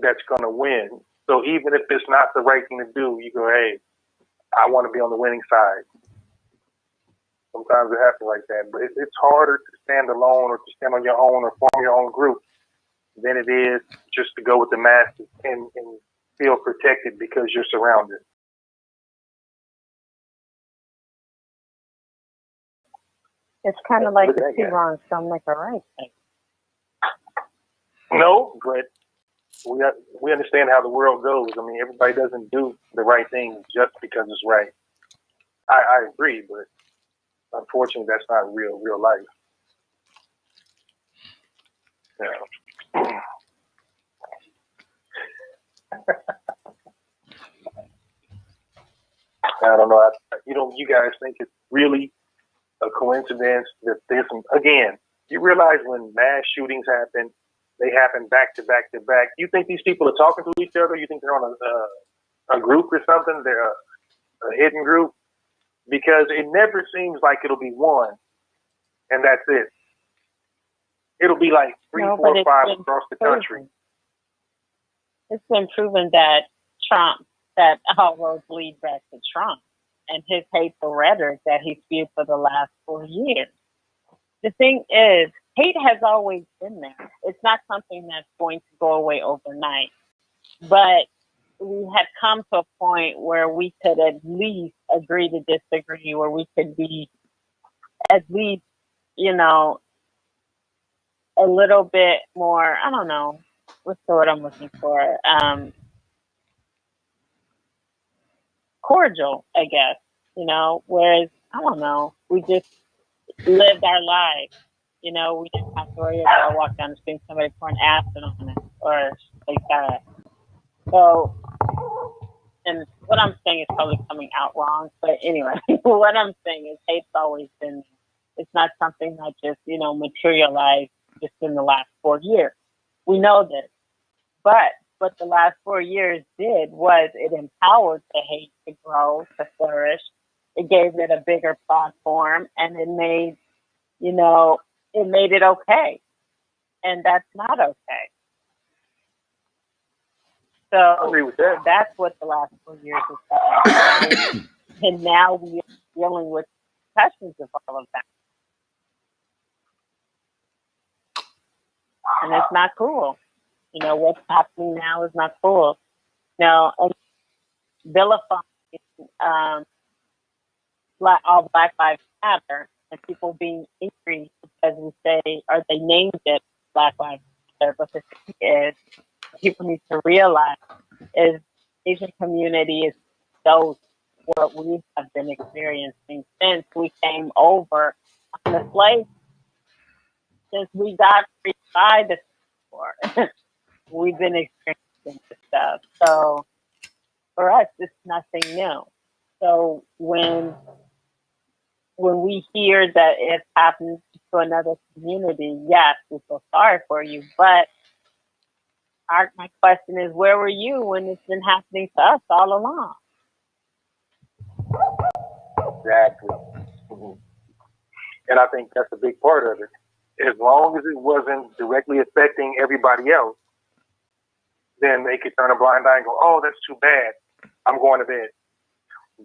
that's going to win. So even if it's not the right thing to do, you go, hey, I want to be on the winning side. Sometimes it happens like that. But it's harder to stand alone or to stand on your own or form your own group than it is just to go with the masses and feel protected because you're surrounded. It's kind of like the two wrongs don't make a right thing. No, but we understand how the world goes. I mean, everybody doesn't do the right thing just because it's right. I agree, but unfortunately, that's not real life. Yeah. I don't know. You guys think it's really a coincidence that this, again, you realize when mass shootings happen, they happen back to back to back. You think these people are talking to each other? You think they're on a group or something? They're a hidden group? Because it never seems like it'll be one, and that's it. It'll be like 3, 4, 5 across the country. It's been proven that all roads lead back to Trump and his hateful rhetoric that he spewed for the last 4 years. The thing is, hate has always been there. It's not something that's going to go away overnight. But we had come to a point where we could at least agree to disagree, where we could be at least, a little bit more, I don't know, what's the word I'm looking for? Cordial, I guess, whereas, I don't know, we just lived our lives. We didn't have to worry about walk down the street and somebody pouring acid on it or like that. So, and what I'm saying is probably coming out wrong, but anyway, what I'm saying is hate's always been there. It's not something that just, materialized just in the last 4 years. We know this. But what the last 4 years did was it empowered the hate to grow, to flourish. It gave it a bigger platform, and it made, it okay. And that's not okay. So I agree with that. That's what the last 4 years has done. And now we are dealing with repercussions of all of that. And it's not cool. What's happening now is not cool. Now, vilifying all Black Lives Matter and people being angry because we say, or they named it Black Lives Matter, but the thing is, people need to realize is Asian community is those what we have been experiencing since we came over on the slave, since we got free by the war. We've been experiencing this stuff. So for us, it's nothing new. So when we hear that it happens to another community, yes, we feel sorry for you. But my question is, where were you when it's been happening to us all along? Exactly. Mm-hmm. And I think that's a big part of it. As long as it wasn't directly affecting everybody else, then they could turn a blind eye and go, oh, that's too bad. I'm going to bed.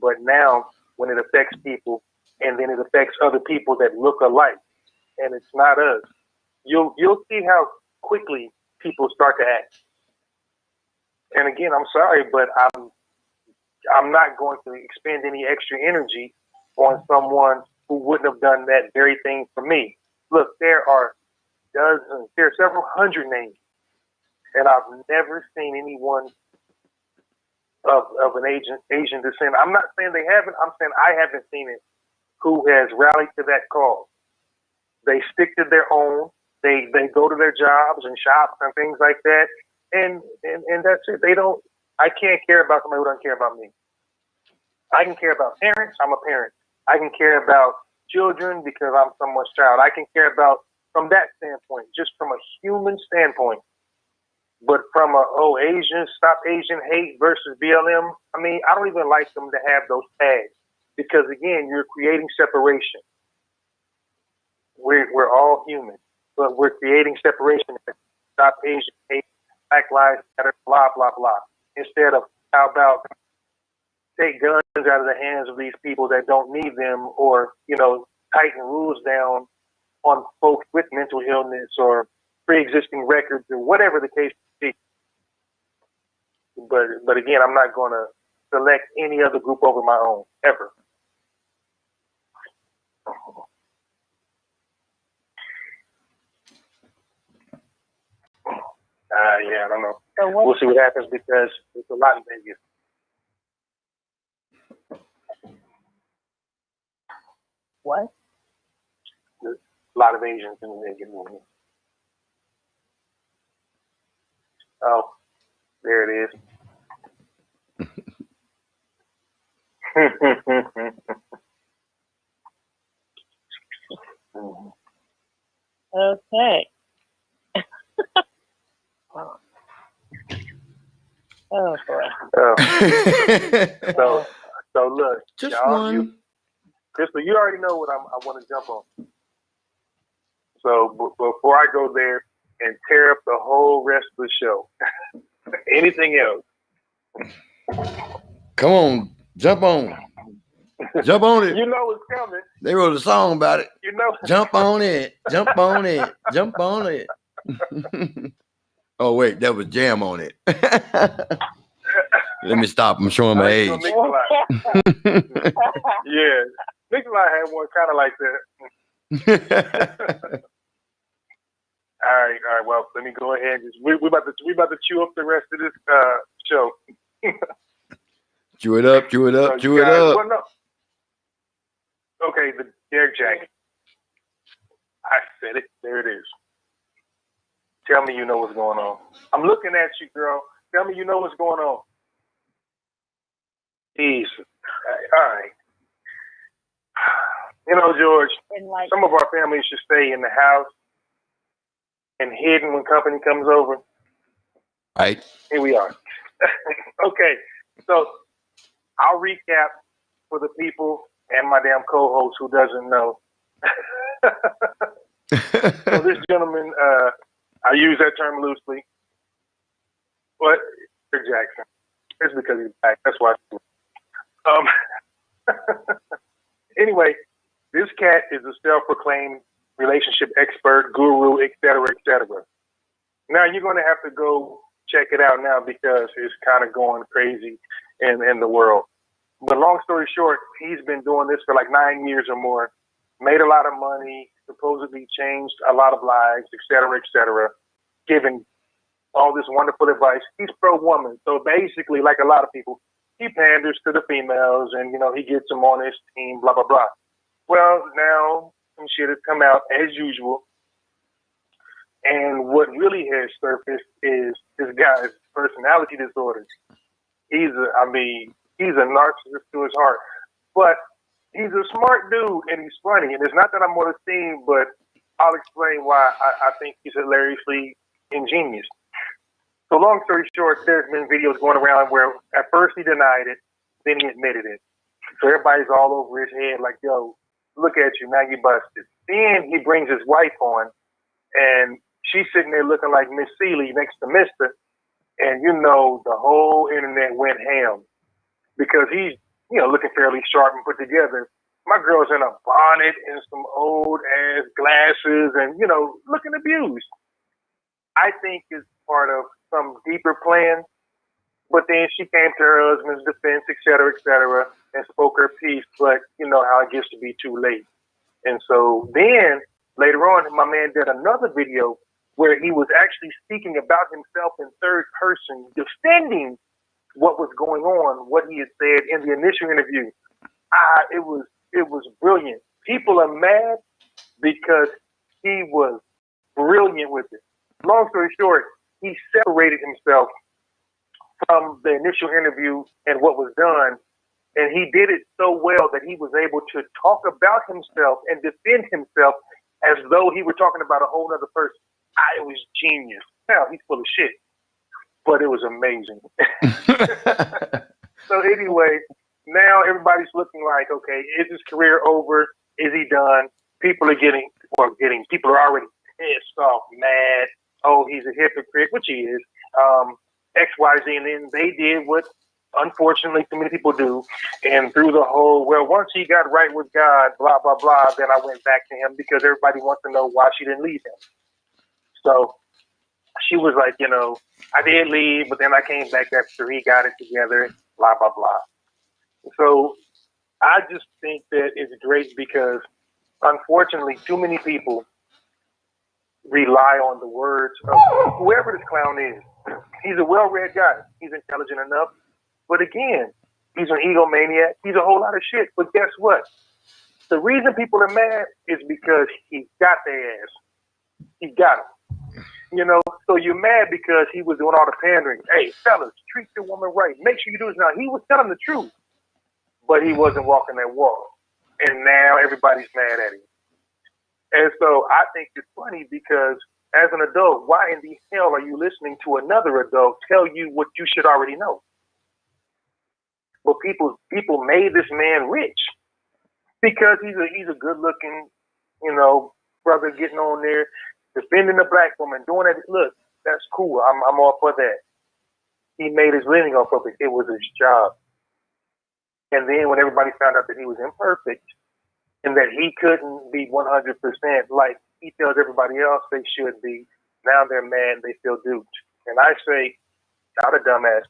But now, when it affects people, and then it affects other people that look alike, and it's not us, you'll see how quickly people start to act. And again, I'm sorry, but I'm not going to expend any extra energy on someone who wouldn't have done that very thing for me. Look, there are several hundred names, and I've never seen anyone of an Asian descent. I'm not saying they haven't. I'm saying I haven't seen it who has rallied to that cause. They stick to their own. They go to their jobs and shops and things like that, and that's it. I can't care about somebody who doesn't care about me. I can care about parents. I'm a parent. I can care about children because I'm someone's child. I can care about from that standpoint, just from a human standpoint. But from Asian, stop Asian hate versus BLM, I mean, I don't even like them to have those tags because, again, you're creating separation. We're all human, but we're creating separation. Stop Asian hate, Black Lives Matter, blah, blah, blah. Instead of how about take guns out of the hands of these people that don't need them, or, tighten rules down on folks with mental illness or pre-existing records or whatever the case may be. But again, I'm not going to select any other group over my own, ever. Yeah, I don't know. So we'll see what happens because there's a lot in Vegas. What? There's a lot of Asians in Vegas. Oh, there it is. Okay. Oh boy. So look, just y'all, one. Crystal, you already know what I want to jump on. So before I go there and tear up the whole rest of the show, anything else? Come on, jump on. Jump on it. You know it's coming. They wrote a song about it. You know. Jump on it. Jump on it. Jump on it. Oh, wait, that was Jam on it. Let me stop. I'm showing my age. Yeah. Nikolai had one kind of like that. All right. Well, let me go ahead. We about to chew up the rest of this show. Chew it up. Chew it up. So chew it up. Well, no. Okay, the Derek jacket. I said it. There it is. Tell me you know what's going on. I'm looking at you, girl. Tell me you know what's going on. Jeez. All right. George, some of our families should stay in the house and hidden when company comes over. Right. Here we are. Okay. So I'll recap for the people and my damn co-host who doesn't know. So this gentleman, I use that term loosely, but Jackson. It's because he's black. That's why. Anyway, this cat is a self-proclaimed relationship expert, guru, etc., etc. Now you're going to have to go check it out now because it's kind of going crazy in the world. But long story short, he's been doing this for like 9 years or more, made a lot of money, supposedly changed a lot of lives, etc., giving all this wonderful advice. He's pro-woman. So basically, like a lot of people, he panders to the females and, he gets them on his team, blah, blah, blah. Well, now some shit has come out as usual. And what really has surfaced is this guy's personality disorder. He's a narcissist to his heart. But he's a smart dude and he's funny. And it's not that I'm on his team, but I'll explain why I think he's hilariously ingenious. So long story short, there's been videos going around where at first he denied it, then he admitted it. So everybody's all over his head like, yo, look at you, now you busted. Then he brings his wife on and she's sitting there looking like Miss Seeley next to Mister. And the whole internet went ham because he's, looking fairly sharp and put together. My girl's in a bonnet and some old ass glasses and, looking abused. I think it's part of some deeper plan. But then she came to her husband's defense, etc., and spoke her piece. But you know how it gets to be too late. And so then later on, my man did another video where he was actually speaking about himself in third person, defending what was going on, what he had said in the initial interview. It was brilliant. People are mad because he was brilliant with it. Long story short, he separated himself from the initial interview and what was done. And he did it so well that he was able to talk about himself and defend himself as though he were talking about a whole other person. It was genius. Now he's full of shit, but it was amazing. So anyway, now everybody's looking like, okay, is his career over? Is he done? People are already pissed off, mad. Oh, he's a hypocrite, which he is. X, Y, Z, and then they did what unfortunately too many people do. And through the whole, well, once he got right with God, blah, blah, blah, then I went back to him because everybody wants to know why she didn't leave him. So she was like, you know, I did leave, but then I came back after he got it together, blah, blah, blah. So I just think that it's great because unfortunately too many people rely on the words of whoever this clown is. He's a well-read guy. He's intelligent enough. But again, he's an egomaniac. He's a whole lot of shit. But guess what? The reason people are mad is because he got their ass. He got them. You know, so you're mad because he was doing all the pandering. Hey, fellas, treat your woman right. Make sure you do this. Now, he was telling the truth, but he wasn't walking that walk. And now everybody's mad at him. And so I think it's funny because as an adult, why in the hell are you listening to another adult tell you what you should already know? But people made this man rich because he's a good looking, you know, brother getting on there, defending the black woman, doing it. Look, that's cool. I'm all for that. He made his living off of it. It was his job. And then when everybody found out that he was imperfect and that he couldn't be 100% like he tells everybody else they should be, now they're mad and they feel duped. And I say, not a dumbass.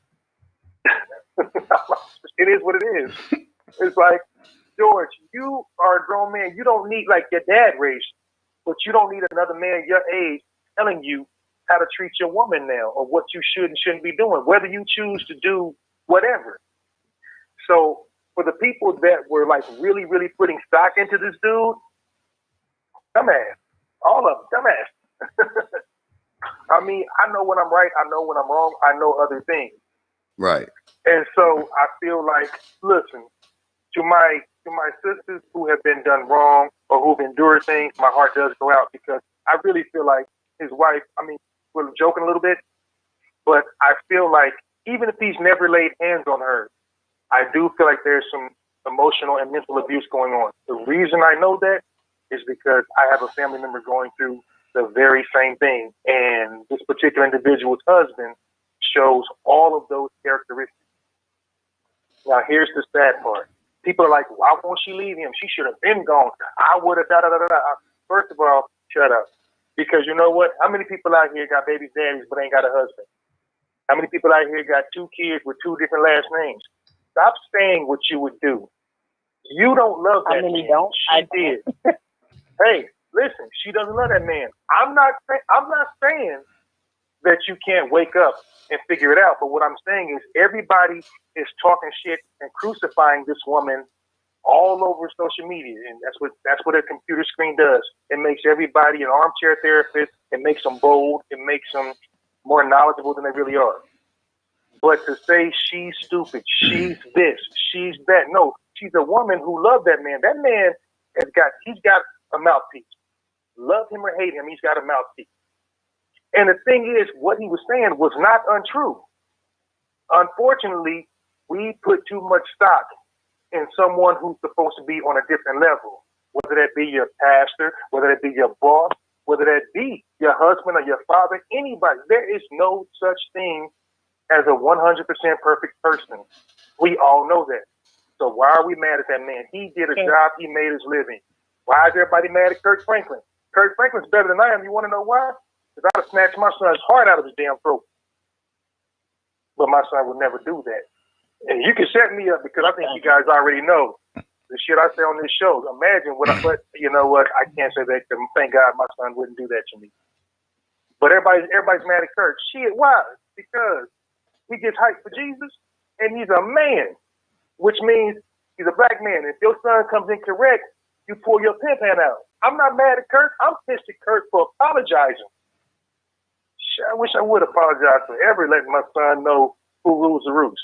It is what it is. It's like, George, you are a grown man. You don't need, like your dad raised you, but you don't need another man your age telling you how to treat your woman now or what you should and shouldn't be doing, whether you choose to do whatever. So for the people that were like really, really putting stock into this dude, dumbass. All of them, dumbass. I mean, I know when I'm right. I know when I'm wrong. I know other things. Right. And so I feel like, listen, to my sisters who have been done wrong or who've endured things, my heart does go out because I really feel like his wife, I mean, we're joking a little bit, but I feel like even if he's never laid hands on her, I do feel like there's some emotional and mental abuse going on. The reason I know that is because I have a family member going through the very same thing. And this particular individual's husband shows all of those characteristics. Now, here's the sad part. People are like, why won't she leave him? She should have been gone. I would have, da-da-da-da-da. First of all, shut up. Because you know what? How many people out here got baby daddies but ain't got a husband? How many people out here got 2 kids with 2 different last names? Stop saying what you would do. You don't love that man. Don't? She did. Hey, listen, she doesn't love that man. I'm not saying that you can't wake up and figure it out. But what I'm saying is everybody is talking shit and crucifying this woman all over social media. And that's what a computer screen does. It makes everybody an armchair therapist. It makes them bold. It makes them more knowledgeable than they really are. But to say she's stupid, she's this, she's that. No, she's a woman who loved that man. That man he's got a mouthpiece. Love him or hate him, he's got a mouthpiece. And the thing is, what he was saying was not untrue. Unfortunately, we put too much stock in someone who's supposed to be on a different level, whether that be your pastor, whether that be your boss, whether that be your husband or your father, anybody. There is no such thing as a 100% perfect person. We all know that. So why are we mad at that man? He did a job. He made his living. Why is everybody mad at Kirk Franklin? Kirk Franklin's better than I am. You want to know why? Because I would snatch my son's heart out of his damn throat. But my son would never do that. And you can set me up because I think you guys already know the shit I say on this show. Imagine but you know what? I can't say that because thank God my son wouldn't do that to me. But everybody's mad at Kirk. Shit, why? Because he gets hyped for Jesus and he's a man, which means he's a black man. If your son comes in correct, you pull your pimp hand out. I'm not mad at Kirk. I'm pissed at Kirk for apologizing. I wish I would apologize for ever letting my son know who rules the roost.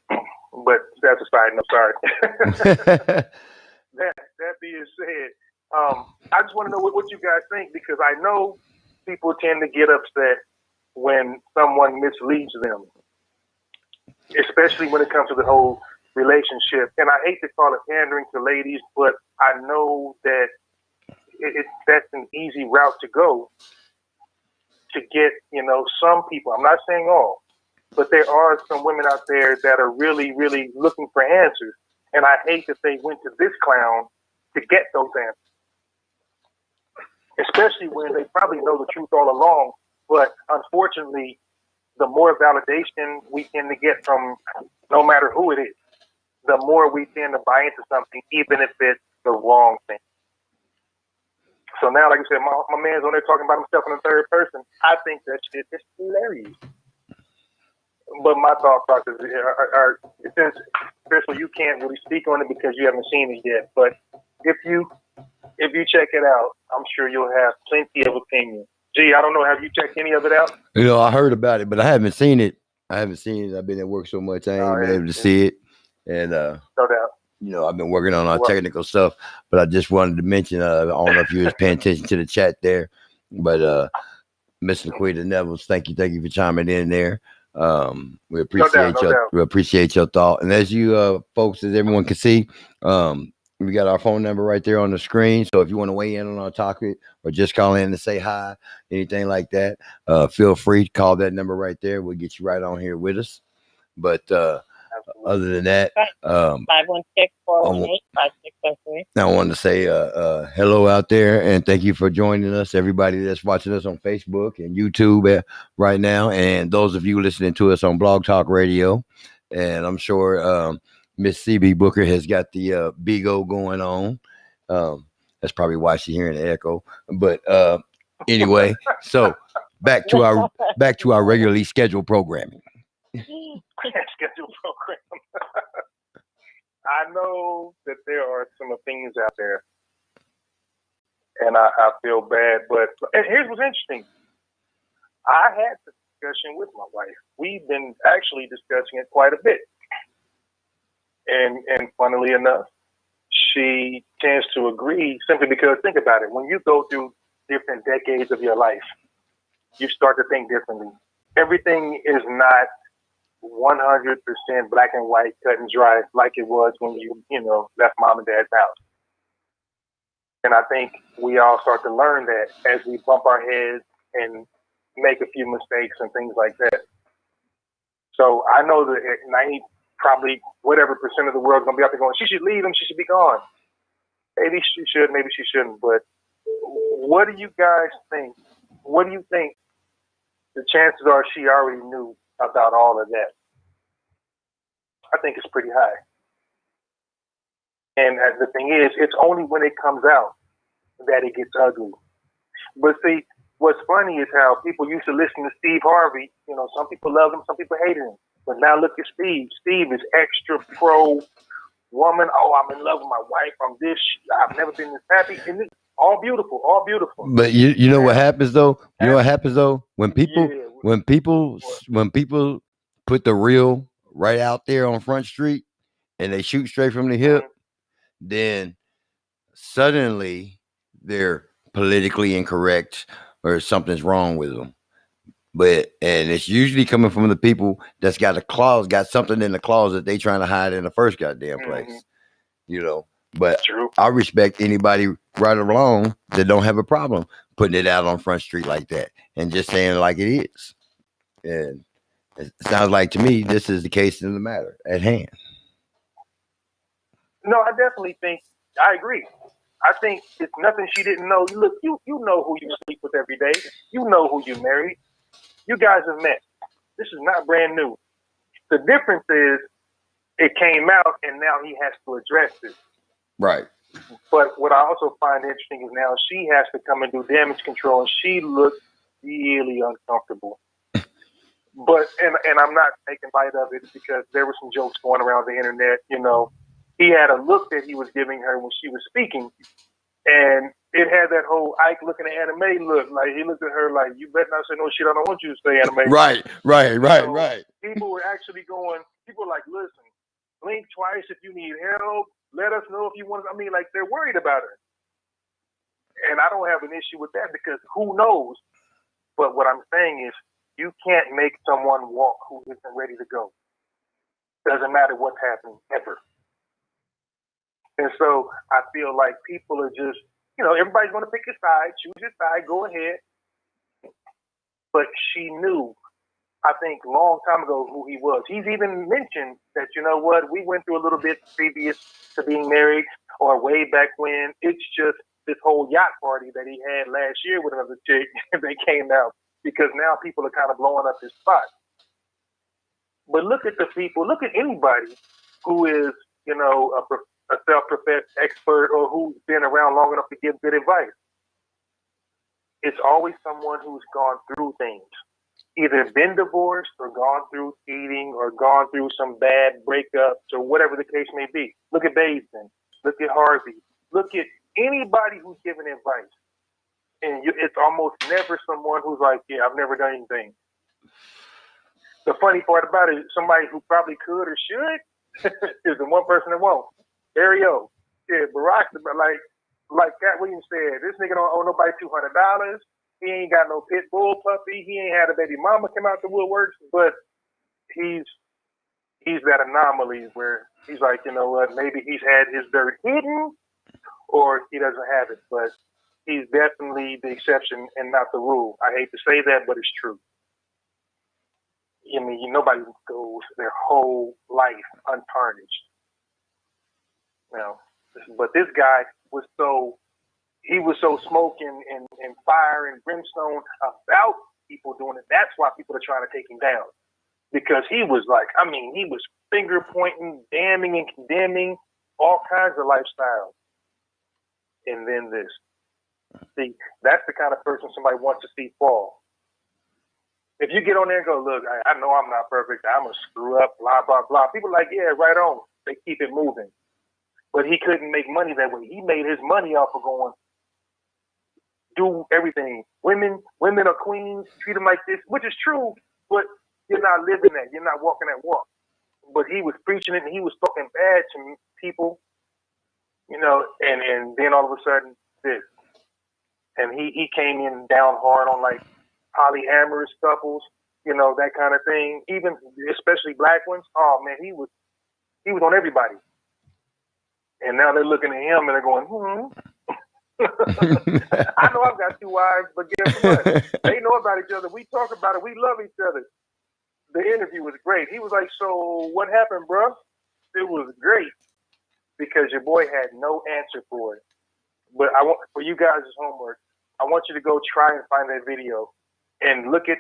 But that's a side note. Sorry. that being said, I just want to know what you guys think because I know people tend to get upset when someone misleads them, especially when it comes to the whole relationship. And I hate to call it pandering to ladies, but I know that that's an easy route to go to get, some people, I'm not saying all, but there are some women out there that are really, really looking for answers. And I hate that they went to this clown to get those answers, especially when they probably know the truth all along. But unfortunately, the more validation we tend to get from no matter who it is, the more we tend to buy into something, even if it's the wrong thing. So now, like I said, my man's on there talking about himself in the third person. I think that shit is hilarious. But my thought process are since Crystal, you can't really speak on it because you haven't seen it yet. But if you check it out, I'm sure you'll have plenty of opinion. Gee, I don't know. Have you checked any of it out? I heard about it, but I haven't seen it. I've been at work so much, I ain't been able to see it. And no doubt. I've been working on our technical stuff, but I just wanted to mention, I don't know if you was paying attention to the chat there, but Miss Laquita Nevels, thank you for chiming in there. We appreciate we appreciate your thought. And as you folks, as everyone can see, we got our phone number right there on the screen. So if you want to weigh in on our topic or just call in to say hi, anything like that, feel free to call that number right there. We'll get you right on here with us. But other than that, 516-418-5603. I wanted to say hello out there and thank you for joining us, everybody that's watching us on Facebook and YouTube right now, and those of you listening to us on Blog Talk Radio. And I'm sure Miss CB Booker has got the Bigo going on. That's probably why she's hearing the echo. But anyway, so back to our regularly scheduled programming. Scheduled program. I know that there are some opinions out there, and I feel bad. But here's what's interesting. I had the discussion with my wife. We've been actually discussing it quite a bit. And funnily enough, she tends to agree simply because, think about it, when you go through different decades of your life, you start to think differently. Everything is not 100% black and white, cut and dry like it was when you left mom and dad's house. And I think we all start to learn that as we bump our heads and make a few mistakes and things like that. So I know that 90, probably whatever percent of the world is going to be out there going, she should leave him, she should be gone. Maybe she should, maybe she shouldn't. But what do you guys think? What do you think the chances are she already knew about all of that? I think it's pretty high. And the thing is, it's only when it comes out that it gets ugly. But see, what's funny is how people used to listen to Steve Harvey. Some people loved him, some people hated him. But now look at Steve. Steve is extra pro woman. Oh, I'm in love with my wife. I'm this. I've never been this happy. And it's all beautiful, all beautiful. But you know what happens though? You know what happens though? When people put the real right out there on Front Street and they shoot straight from the hip, then suddenly they're politically incorrect or something's wrong with them. And it's usually coming from the people that's got something in the closet they trying to hide in the first goddamn place. But I respect anybody right along that don't have a problem putting it out on Front Street like that and just saying it like it is. And it sounds like to me this is the case in the matter at hand. No, I definitely think I agree. I think it's nothing she didn't know. Look, you know who you sleep with every day. You know who you married. You guys have met. This is not brand new. The difference is it came out and now he has to address it. Right. But what I also find interesting is now she has to come and do damage control, and she looks really uncomfortable. But and I'm not making light of it because there were some jokes going around the internet. He had a look that he was giving her when she was speaking, and it had that whole Ike looking at anime look. Like he looked at her like, "You better not say no shit. I don't want you to say anime." Right. People were actually going. People were like, "Listen, blink twice if you need help. Let us know if you want." I mean, like they're worried about her, and I don't have an issue with that because who knows? But what I'm saying is, you can't make someone walk who isn't ready to go. Doesn't matter what's happening ever. And so I feel like people are just, everybody's going to pick a side, choose your side, go ahead. but she knew, I think, a long time ago who he was. He's even mentioned that, you know what, we went through a little bit previous to being married, or way back when. It's just this whole yacht party that he had last year with another chick that came out, because now people are kind of blowing up his spot. But look at the people, look at anybody who is, you know, a self-professed expert or who's been around long enough to give good advice. It's always someone who's gone through things, either been divorced or gone through cheating or gone through some bad breakups or whatever the case may be. Look at BoyZ. Look at Harvey. Look at anybody who's giving advice. And it's almost never someone who's like, yeah, I've never done anything. The funny part about it is somebody who probably could or should is the one person that won't. Ariel. Yeah, Barack, like Cat Williams said, this nigga don't owe nobody $200. He ain't got no pit bull puppy. He ain't had a baby mama come out the woodworks, but he's that anomaly where he's like, you know what, maybe he's had his dirt hidden or he doesn't have it, but he's definitely the exception and not the rule. I hate to say that, but it's true. I mean, nobody goes their whole life untarnished. You know, but this guy was so smoke and fire and brimstone about people doing it. That's why people are trying to take him down. Because he was like, I mean, he was finger pointing, damning and condemning all kinds of lifestyles. And then this. See, that's the kind of person somebody wants to see fall. If you get on there and go, look, I know I'm not perfect. I'm going to screw up, blah, blah, blah. People are like, yeah, right on. They keep it moving. But he couldn't make money that way. He made his money off of going, do everything. Women are queens. Treat them like this, which is true, but you're not living that. You're not walking that walk. But he was preaching it, and he was talking bad to people, you know, and then all of a sudden, this. And he came in down hard on, like, polyamorous couples, you know, that kind of thing. Even, especially black ones. Oh, man, he was on everybody. And now they're looking at him, and they're going, I know I've got two wives, but guess what? They know about each other. We talk about it. We love each other. The interview was great. He was like, so what happened, bro? It was great because your boy had no answer for it. But I want, for you guys' homework, I want you to go try and find that video and look at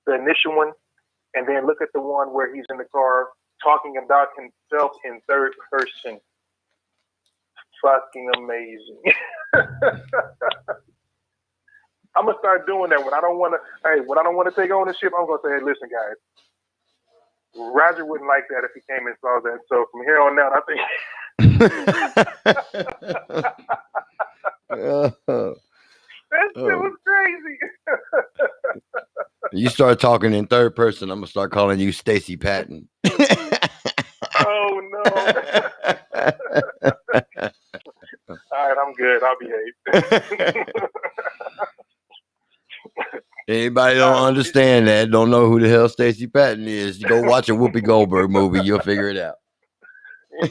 the initial one and then look at the one where he's in the car talking about himself in third person. Fucking amazing. I'm gonna start doing that when I don't want to take ownership. I'm gonna say, hey, listen, guys, Roger wouldn't like that if he came and saw that. So from here on out, I think that shit was crazy. You start talking in third person, I'm gonna start calling you Stacey Patton. Oh no. All right, I'm good. I'll behave. Anybody don't understand that, don't know who the hell Stacey Patton is, go watch a Whoopi Goldberg movie. You'll figure it out. I'm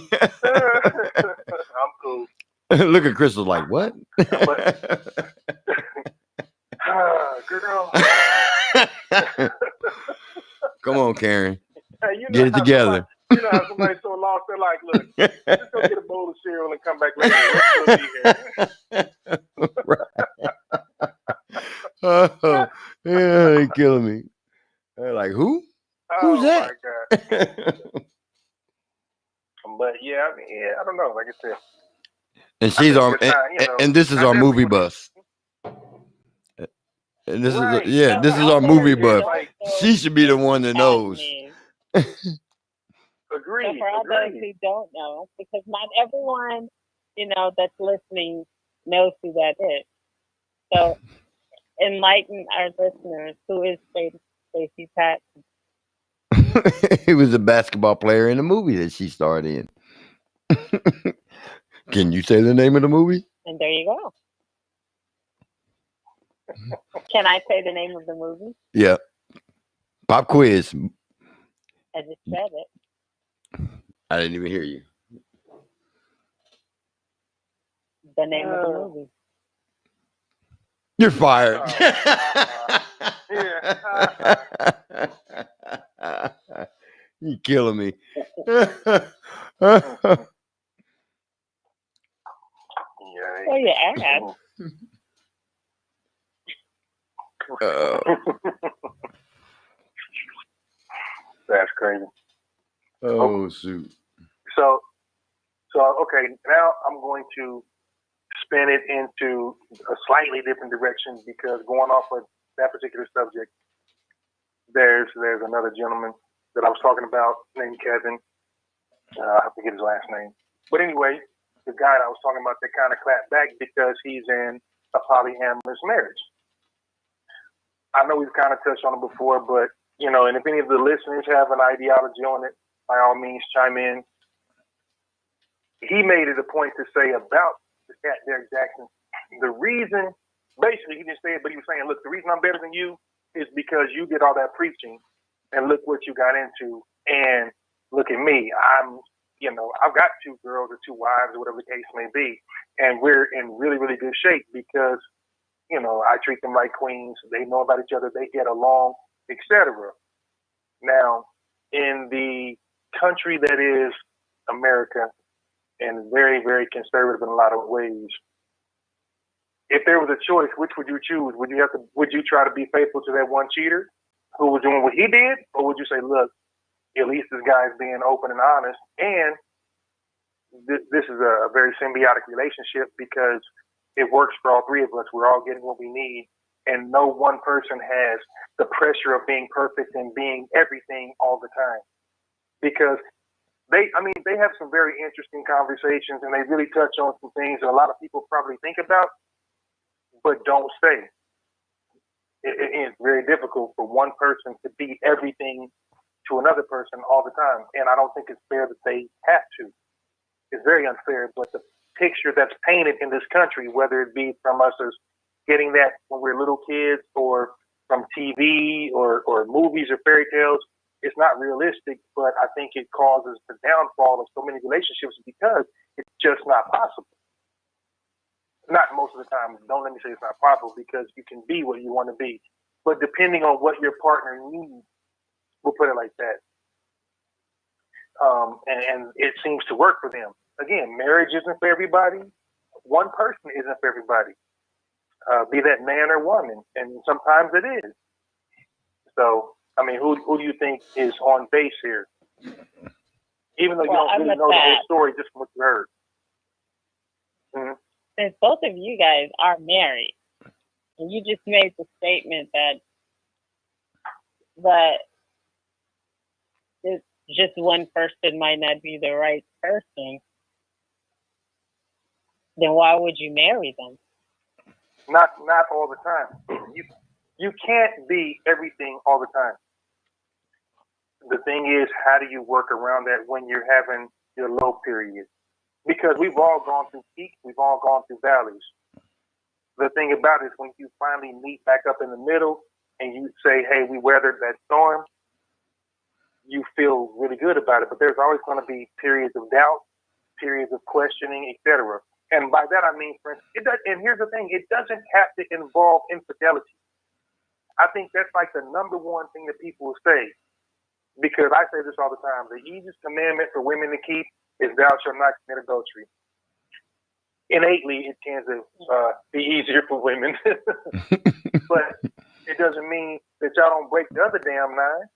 cool. Look at Crystal like, what? Girl. Come on, Karen. Hey, you know get it together. You know how somebody's so lost, they're like, look, just go get a bowl of cereal and come back later. We'll be here. Oh, yeah, they killing me. They're like, who? Who's that? My God. But yeah, I mean, I don't know. Like I said, and she's our, and this is our movie bus. And this is this is our movie buff. She should be the one that knows. Agreed. So for all those who don't know, because not everyone, you know, that's listening knows who that is. So enlighten our listeners. Who is Stacey Patton? He was a basketball player in a movie that she starred in. Can you say the name of the movie? And there you go. Can I say the name of the movie? Yeah. Pop quiz. I just said it. I didn't even hear you. The name of the movie. You're fired. You killing me. Yeah. Oh, yeah, ass. That's crazy. Oh, shoot. So okay, now I'm going to spin it into a slightly different direction because going off of that particular subject, there's another gentleman that I was talking about named Kevin. I forget his last name, but anyway, the guy that I was talking about that kind of clapped back because he's in a polyamorous marriage. I know we've kind of touched on it before, but and if any of the listeners have an ideology on it, by all means, chime in. He made it a point to say about the cat Derek Jackson, the reason, basically, he didn't say it, but he was saying, look, the reason I'm better than you is because you did all that preaching, and look what you got into, and look at me. I've got 2 girls or 2 wives or whatever the case may be, and we're in really, really good shape because, I treat them like queens. They know about each other. They get along, etc. Now, in the country that is America, and very, very conservative in a lot of ways, if there was a choice, which would you choose? Would you try to be faithful to that one cheater who was doing what he did, or would you say, look, at least this guy's being open and honest, and this is a very symbiotic relationship because it works for all 3 of us. We're all getting what we need, and no one person has the pressure of being perfect and being everything all the time. Because they have some very interesting conversations, and they really touch on some things that a lot of people probably think about, but don't say. It's very difficult for one person to be everything to another person all the time, and I don't think it's fair that they have to. It's very unfair, but the picture that's painted in this country, whether it be from us as getting that when we're little kids or from TV or movies or fairy tales, it's not realistic, but I think it causes the downfall of so many relationships because it's just not possible. Not most of the time. Don't let me say it's not possible because you can be what you want to be. But depending on what your partner needs, we'll put it like that. And it seems to work for them. Again, marriage isn't for everybody. One person isn't for everybody. Be that man or woman, and sometimes it is. So, who do you think is on base here? Even though you don't really know the whole story, just from what you heard. Mm-hmm. Since both of you guys are married, and you just made the statement that it's just one person might not be the right person, then why would you marry them? Not all the time. You can't be everything all the time. The thing is, how do you work around that when you're having your low period? Because we've all gone through peaks, we've all gone through valleys. The thing about it is when you finally meet back up in the middle and you say, hey, we weathered that storm, you feel really good about it. But there's always going to be periods of doubt, periods of questioning, etc. And by that I mean, for instance, and here's the thing, it doesn't have to involve infidelity. I think that's like the number one thing that people will say, because I say this all the time. The easiest commandment for women to keep is thou shalt not commit adultery. Innately, it tends to be easier for women. But it doesn't mean that y'all don't break the other damn 9.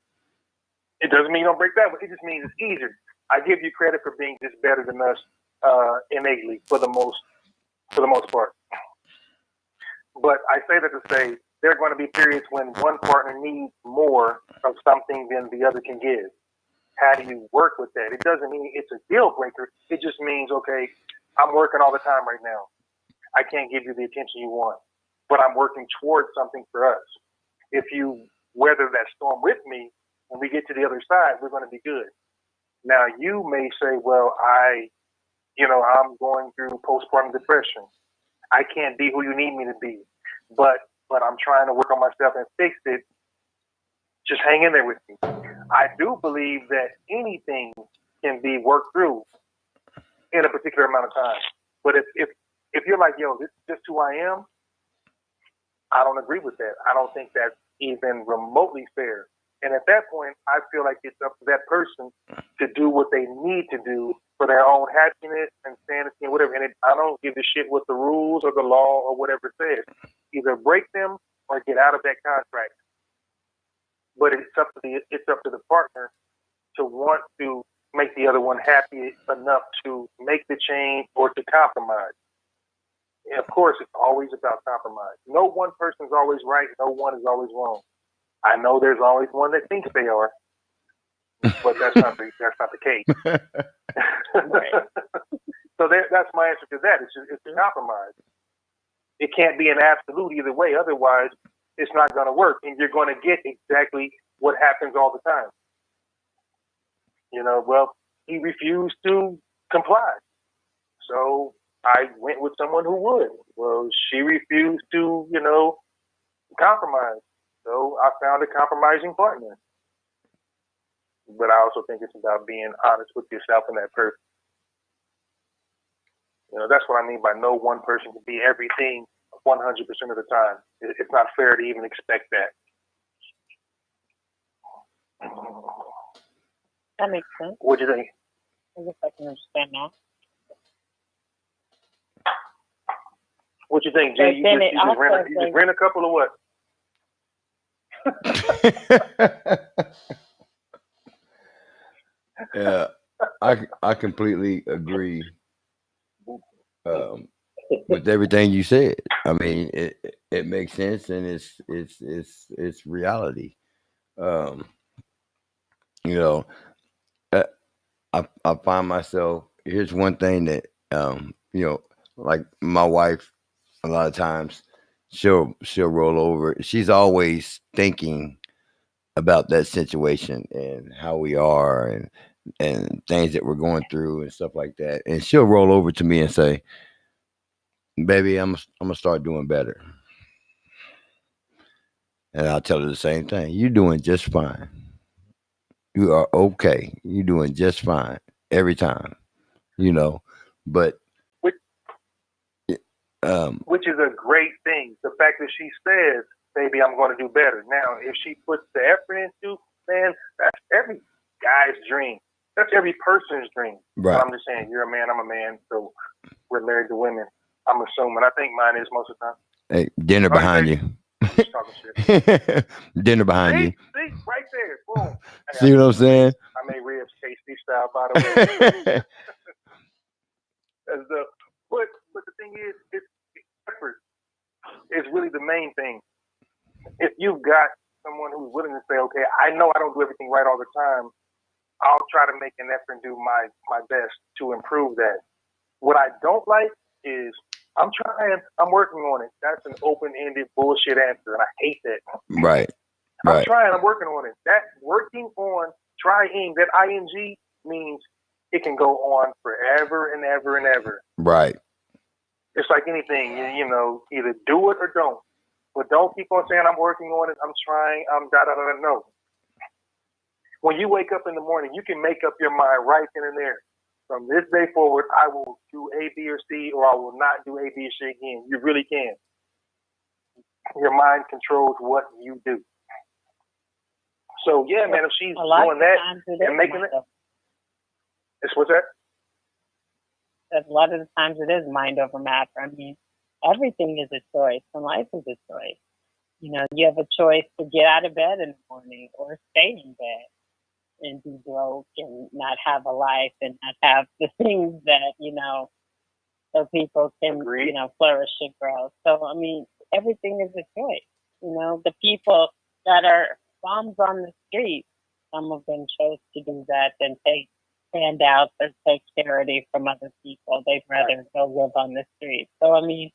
It doesn't mean you don't break that one. It just means it's easier. I give you credit for being just better than us innately for the most part. But I say that to say there are going to be periods when one partner needs more of something than the other can give. How do you work with that? It doesn't mean it's a deal breaker. It just means, okay, I'm working all the time right now. I can't give you the attention you want, but I'm working towards something for us. If you weather that storm with me, when we get to the other side, we're going to be good. Now, you may say, well, I'm going through postpartum depression. I can't be who you need me to be, but I'm trying to work on myself and fix it. Just hang in there with me. I do believe that anything can be worked through in a particular amount of time. But if you're like, yo, this is just who I am, I don't agree with that. I don't think that's even remotely fair. And at that point, I feel like it's up to that person to do what they need to do for their own happiness and sanity and whatever. And I don't give a shit what the rules or the law or whatever says. Either break them or get out of that contract. But it's up to the partner to want to make the other one happy enough to make the change or to compromise. And of course, it's always about compromise. No one person is always right. No one is always wrong. I know there's always one that thinks they are, but that's not the case. So that's my answer to that. It's a compromise. It can't be an absolute either way. Otherwise, it's not going to work, and you're going to get exactly what happens all the time. Well, he refused to comply, so I went with someone who would. Well, she refused to, compromise. So I found a compromising partner. But I also think it's about being honest with yourself and that person. That's what I mean by no one person can be everything 100% of the time. It's not fair to even expect that. That makes sense. What do you think? I guess I can understand now. What you think, Jay? You just rent a couple or what? Yeah, I completely agree with everything you said. I mean, it makes sense, and it's reality. I find myself. Here's one thing that like my wife, a lot of times she'll roll over. She's always thinking about that situation and how we are and things that we're going through and stuff like that. And she'll roll over to me and say, "Baby, I'm gonna start doing better." And I'll tell her the same thing. You're doing just fine. You are okay. You're doing just fine every time. But which is a great thing. The fact that she says, "Baby, I'm going to do better." Now, if she puts the effort into, man, that's every guy's dream. That's every person's dream. Right. But I'm just saying, you're a man, I'm a man, so we're married to women. I'm assuming. I think mine is most of the time. Hey, dinner behind you. Dinner behind you. See, right there. Boom. See what I'm saying? I made ribs KC style, by the way. But the thing is, it's effort is really the main thing. If you've got someone who's willing to say, "Okay, I know I don't do everything right all the time. I'll try to make an effort and do my best to improve that." What I don't like is, "I'm trying, I'm working on it." That's an open-ended bullshit answer, and I hate that. Right. I'm trying, I'm working on it. That working on, trying, that ing means it can go on forever and ever and ever. Right. It's like anything, either do it or don't. But don't keep on saying, "I'm working on it, I'm trying, I'm da-da-da-da." No. When you wake up in the morning, you can make up your mind right then and there. From this day forward, I will do A, B, or C, or I will not do A, B, or C again. You really can. Your mind controls what you do. So, yeah, man, if she's doing that and making it, it's what's that? A lot of the times it is mind over matter. I mean, everything is a choice, and life is a choice. You have a choice to get out of bed in the morning or stay in bed and be broke and not have a life and not have the things that, so people can, flourish and grow. So, I mean, everything is a choice. The people that are bums on the street, some of them chose to do that than take handouts or take charity from other people. They'd rather go live on the street. So, I mean,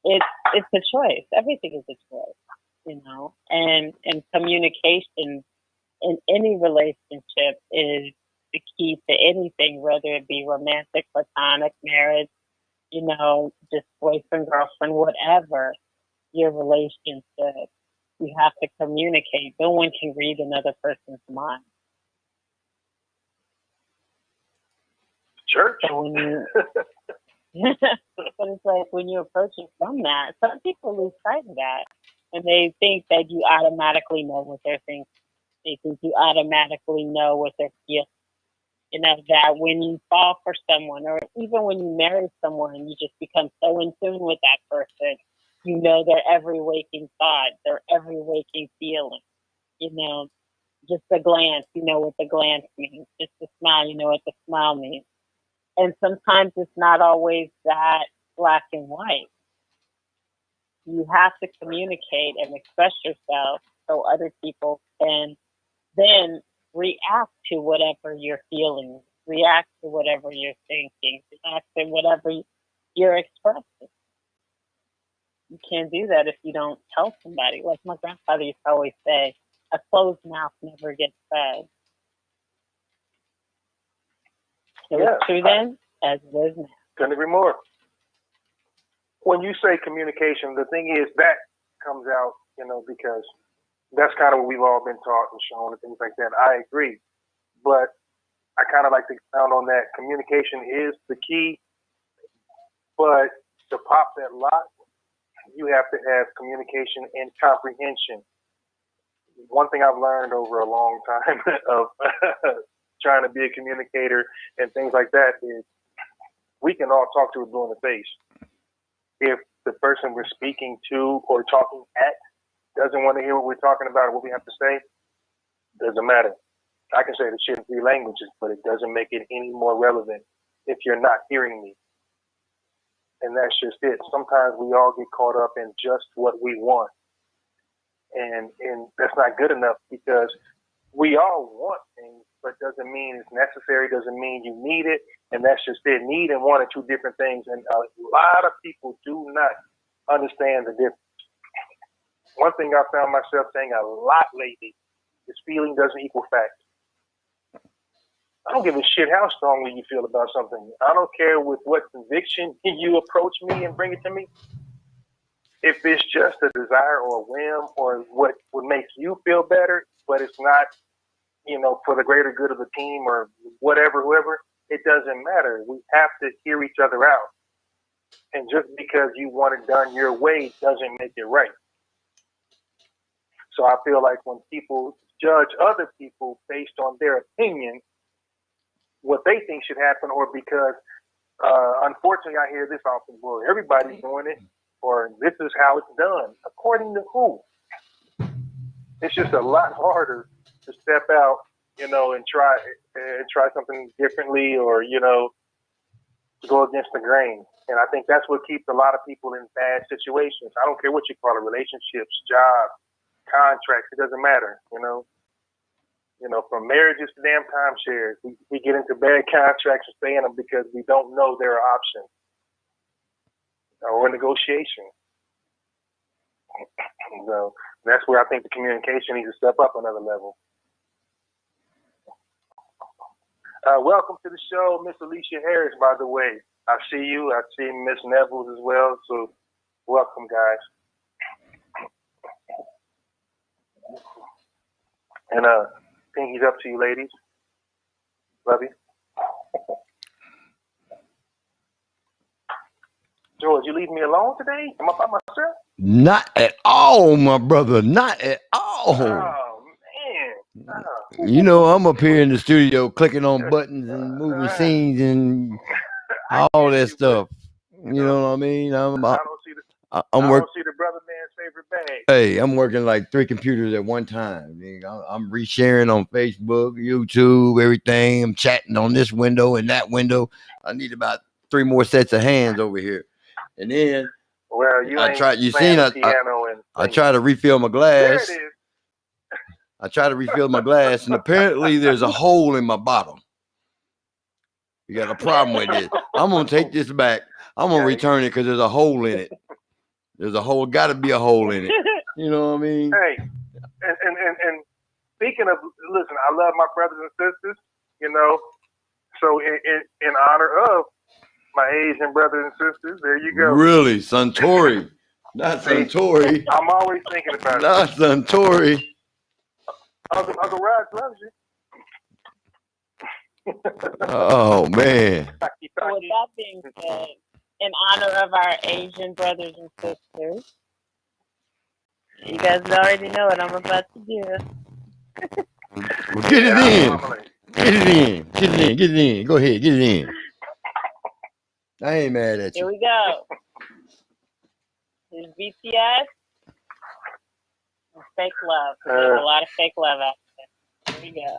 it's a choice. Everything is a choice, and communication in any relationship is the key to anything, whether it be romantic, platonic, marriage, just boyfriend, girlfriend, whatever your relationship. You have to communicate. No one can read another person's mind. Church. So when you, but it's like when you approach it from that, some people lose sight of that. And they think that you automatically know what they're thinking. They think you automatically know what they're feeling. That when you fall for someone, or even when you marry someone, you just become so in tune with that person. You know their every waking thought, their every waking feeling. Just the glance, you know what the glance means. Just the smile, you know what the smile means. And sometimes it's not always that black and white. You have to communicate and express yourself so other people can then react to whatever you're feeling, react to whatever you're thinking, react to whatever you're expressing. You can't do that if you don't tell somebody. Like my grandfather used to always say, a closed mouth never gets fed. So it's true then as it is now. Couldn't agree more. When you say communication, the thing is that comes out, because that's kind of what we've all been taught and shown and things like that. I agree. But I kind of like to expound on that. Communication is the key. But to pop that lock, you have to have communication and comprehension. One thing I've learned over a long time of trying to be a communicator and things like that is we can all talk to a blue in the face. If the person we're speaking to or talking at doesn't want to hear what we're talking about or what we have to say, doesn't matter. I can say the shit in 3 languages, but it doesn't make it any more relevant if you're not hearing me. And that's just it. Sometimes we all get caught up in just what we want. And that's not good enough because we all want things, but doesn't mean it's necessary, doesn't mean you need it. And that's just it. Need and want are 2 different things. And a lot of people do not understand the difference. One thing I found myself saying a lot lately is feeling doesn't equal fact. I don't give a shit how strongly you feel about something. I don't care with what conviction you approach me and bring it to me. If it's just a desire or a whim or what would make you feel better, but it's not, for the greater good of the team or whatever, whoever, it doesn't matter. We have to hear each other out. And just because you want it done your way doesn't make it right. So I feel like when people judge other people based on their opinion, what they think should happen, or because, unfortunately, I hear this often, well, everybody's doing it, or this is how it's done. According to who? It's just a lot harder to step out, and try something differently, or to go against the grain. And I think that's what keeps a lot of people in bad situations. I don't care what you call it, relationships, jobs, contracts, it doesn't matter, from marriages to damn timeshares, we get into bad contracts and stay in them because we don't know there are options or negotiation. So that's where I think the communication needs to step up another level. Welcome to the show, Miss Alicia Harris, by the way. I see you. I see Miss Neville as well. So welcome, guys. And pinky's up to you, ladies. Love you. George, you leave me alone today? Am I by myself? Not at all, my brother. Not at all. Oh, man. Oh. I'm up here in the studio clicking on buttons and moving scenes and all that stuff. You know what I mean? I don't see the brother man's favorite bag. Hey, I'm working like 3 computers at one time. I'm resharing on Facebook, YouTube, everything. I'm chatting on this window and that window. I need about 3 more sets of hands over here. And then I try to refill my glass. There it is. I try to refill my glass, and apparently there's a hole in my bottle. You got a problem with this. I'm going to take this back. I'm going to return it because there's a hole in it. There's a hole, got to be a hole in it. You know what I mean? Hey, and speaking of, listen, I love my brothers and sisters, so in honor of my Asian brothers and sisters, there you go. Really? Suntory. Not Suntory. I'm always thinking about it. Not Suntory. Uncle Raj loves you. Oh, man. So with that being said, in honor of our Asian brothers and sisters, You guys already know what I'm about to do. Well, get it in. Get it in. Get it in. Get it in. Go ahead. Get it in. I ain't mad at Here you. we go. This is BTS and Fake Love. There's a lot of fake love out there. Here we go.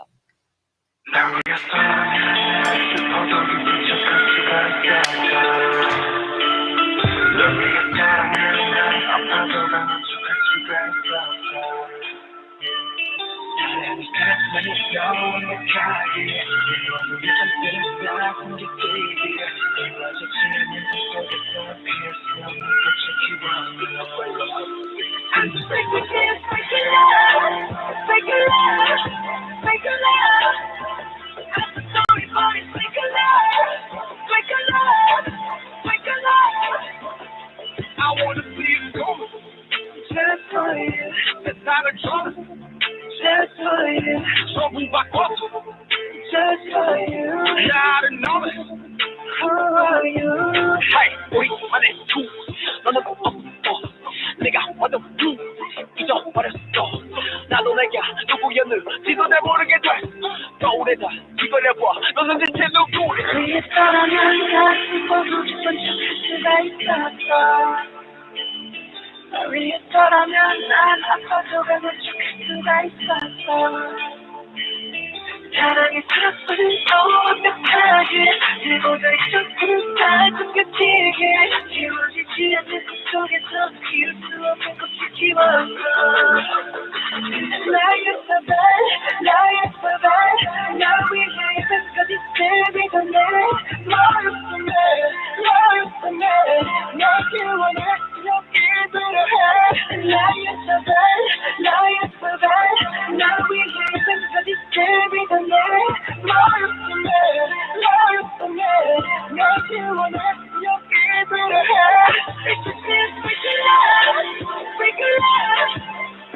I wanna see it go. Just for you. It's not a drama. Just for you. Trouble back up. Just for you. Not another. Who are you? Hey, wait, my name's Two. 너는 내가 what the do? 잊어버렸어. 나도 내가 누구였는지도 잘 모르게 돼. 겨울에다 이걸 해봐. 너는 대체 누구래? 위에서라면 다시 보고 싶은 척할 수가 있었어. 위에서라면 난 아파도 가는 척할 수가 있었어. 사랑이 살았어도 완벽하게 들고자 있었던 날 숨겨지게 지워지지 않는 꿈속에서 피울 수 없는 꽃을 키웠어. 나였어 날 나 위해 끝까지 세비던 내 너였어 널 키워내 이렇게 들어해. 나였어 나 위해 끝까지 세비던 내 너였어 널 키워내 이렇게 들어해. It's just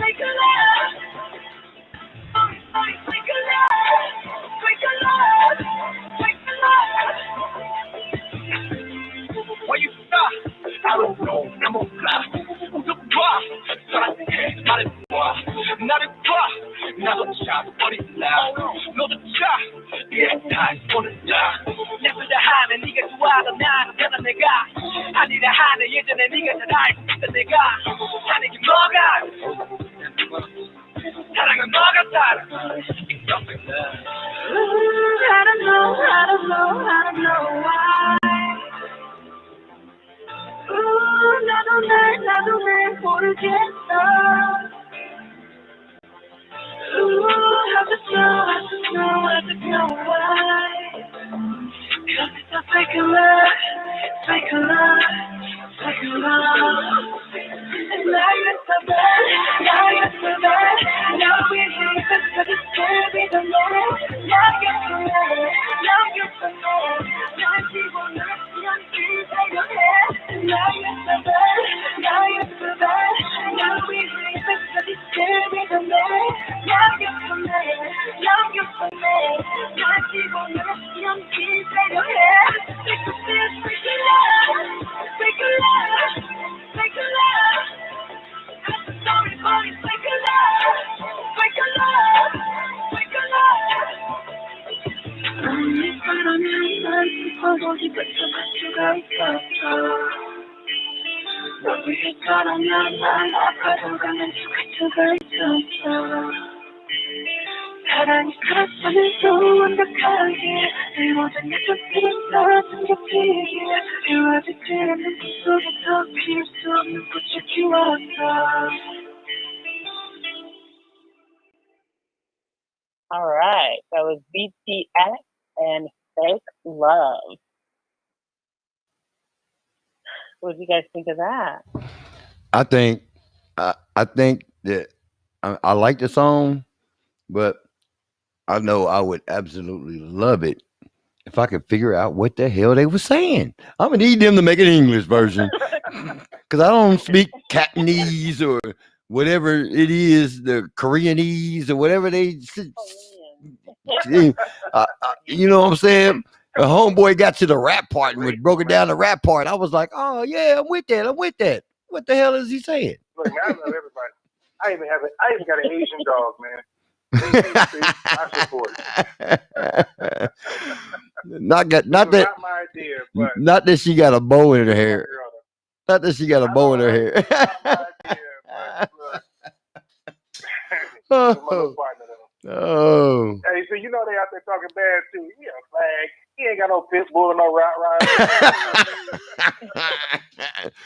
fake love. Where you stop? I don't know. I'm on fly. Who's up far? 사랑해 말해봐. 나를 봐. 나도 참 어린다. 너도 참 이해 다 보낸다. 예쁘다 하는 네가 좋아하던 나는 변한 내가 아니라 하는 예전에 네가 잘 알고 있던 내가 하는 게 뭐가 사랑은 뭐가 살아. I don't know why. 나도 날 모르겠어. I just know why. 'Cause it's a fake love. 나였어 나 위해 끝까지 세비던 내 나였어 날 집어넣으면 기다려 해. 나였어 나 위해 끝까지 세비던 내 나였어 날 집어넣으면 기다려 해. Fake love. Sorry, boy, fake love. 언니처럼은 날 슬퍼도 기쁜 척할 수가 있었어. 너 위해서라면 난 아파도 가는 척할 수가 있었어. 사랑이 살았어도 완벽하게 내 모든 약속들은 다 숨겨지게 이루어지지 않는 꿈속에서 피울 수 없는 꽃을 키웠어. All right, that was BTS and Fake Love. What do you guys think of that? I think that I like the song, but I know I would absolutely love it if I could figure out what the hell they were saying. I'm gonna need them to make an English version because I don't speak Cantonese or whatever it is, the Koreanese or whatever they. You know what I'm saying? A homeboy got to the rap part and was broken down the rap part. I was like, oh yeah, I'm with that. What the hell is he saying? Look, now I love everybody. I even got an Asian dog, man. I support it. Not that not my idea, but not that she got a bow in her hair. Not that she got a bow in her hair. Not my idea, but look. My little partner, though. Oh. Hey, so you know they out there talking bad too. He a flag. He ain't got no pit bull, no Rottweiler.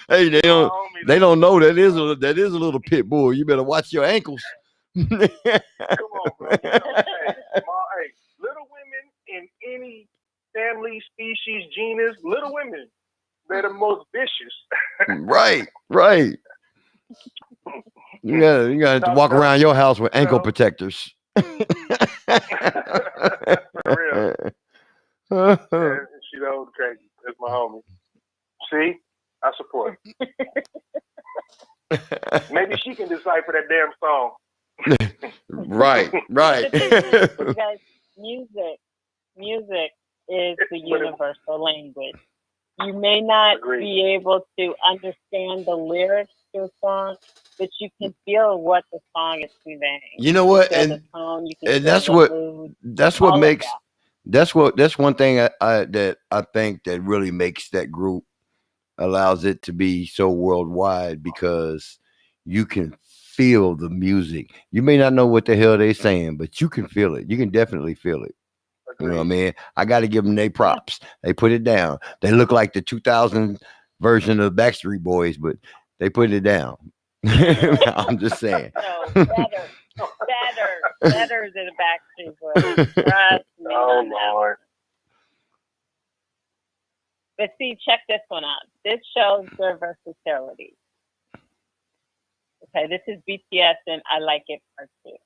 Hey, they don't know that is a little pit bull. You better watch your ankles. Come on, bro. You know, hey, little women in any family, species, genus, little women, they're the most vicious. Right. You gotta walk around your house with ankle protectors. For real. Yeah, she knows crazy. That's my homie. See? I support her. Maybe she can decipher that damn song. Right. Because music is the universal language. You may not be able to understand the lyrics to a song, but you can feel what the song is conveying. You know what? And that's what makes that's one thing I think that really makes that group, allows it to be so worldwide, because you can feel the music. You may not know what the hell they're saying, but you can feel it. You can definitely feel it. You know what I mean? I got to give them their props. They put it down. They look like the 2000 version of Backstreet Boys, but they put it down. I'm just saying. No, better than Backstreet Boys. Trust me. Oh, Lord. But see, check this one out. This shows their versatility. Okay, this is BTS and I Like It Part 2.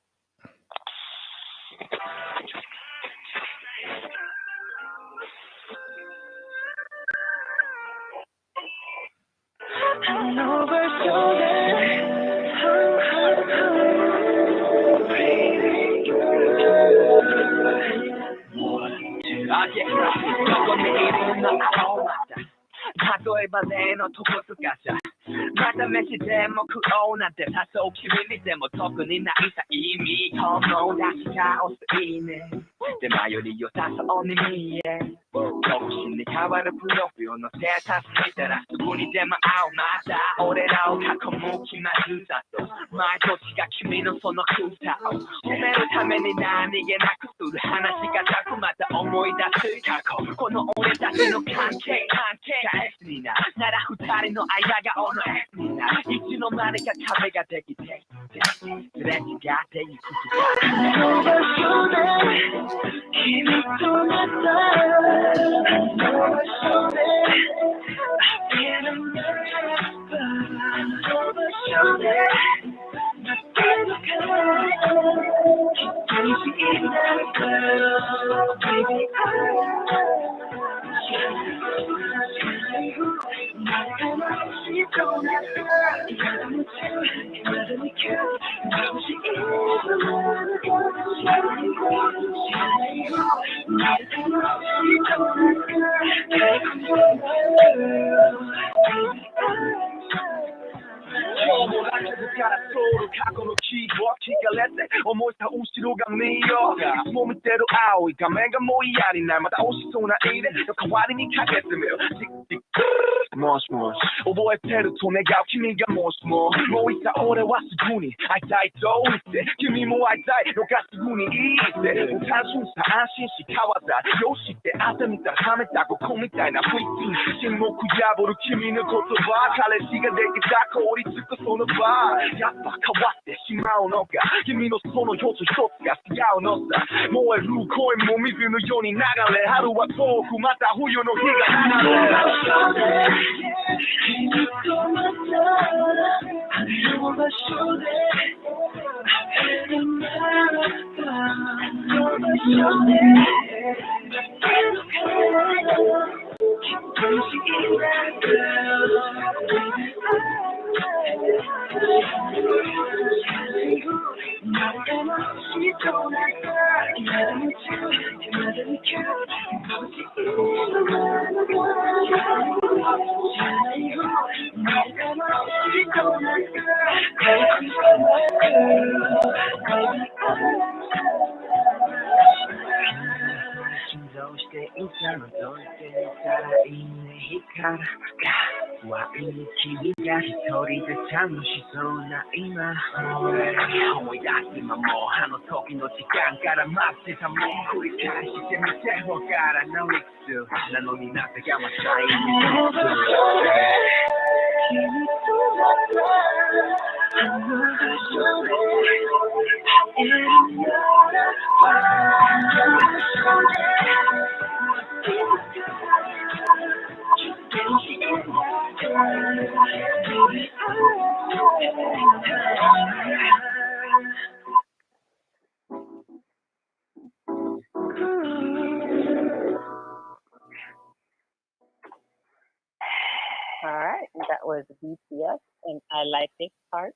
All right, that was BTS, and I like it part.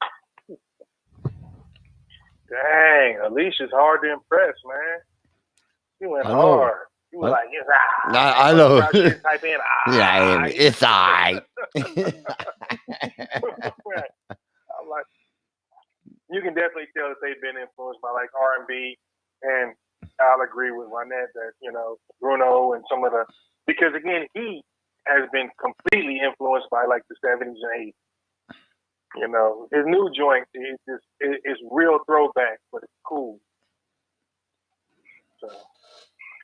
Dang, Alicia's hard to impress, man. She went I know. hard. She was like, yes, I know. Type in, Yeah, it's all right. I'm like, you can definitely tell that they've been influenced by like R&B, and I'll agree with Ronette that, you know, Bruno and some of the, because again, he has been completely influenced by like the 70s and 80s. You know, his new joint is just it's real throwback, but it's cool. So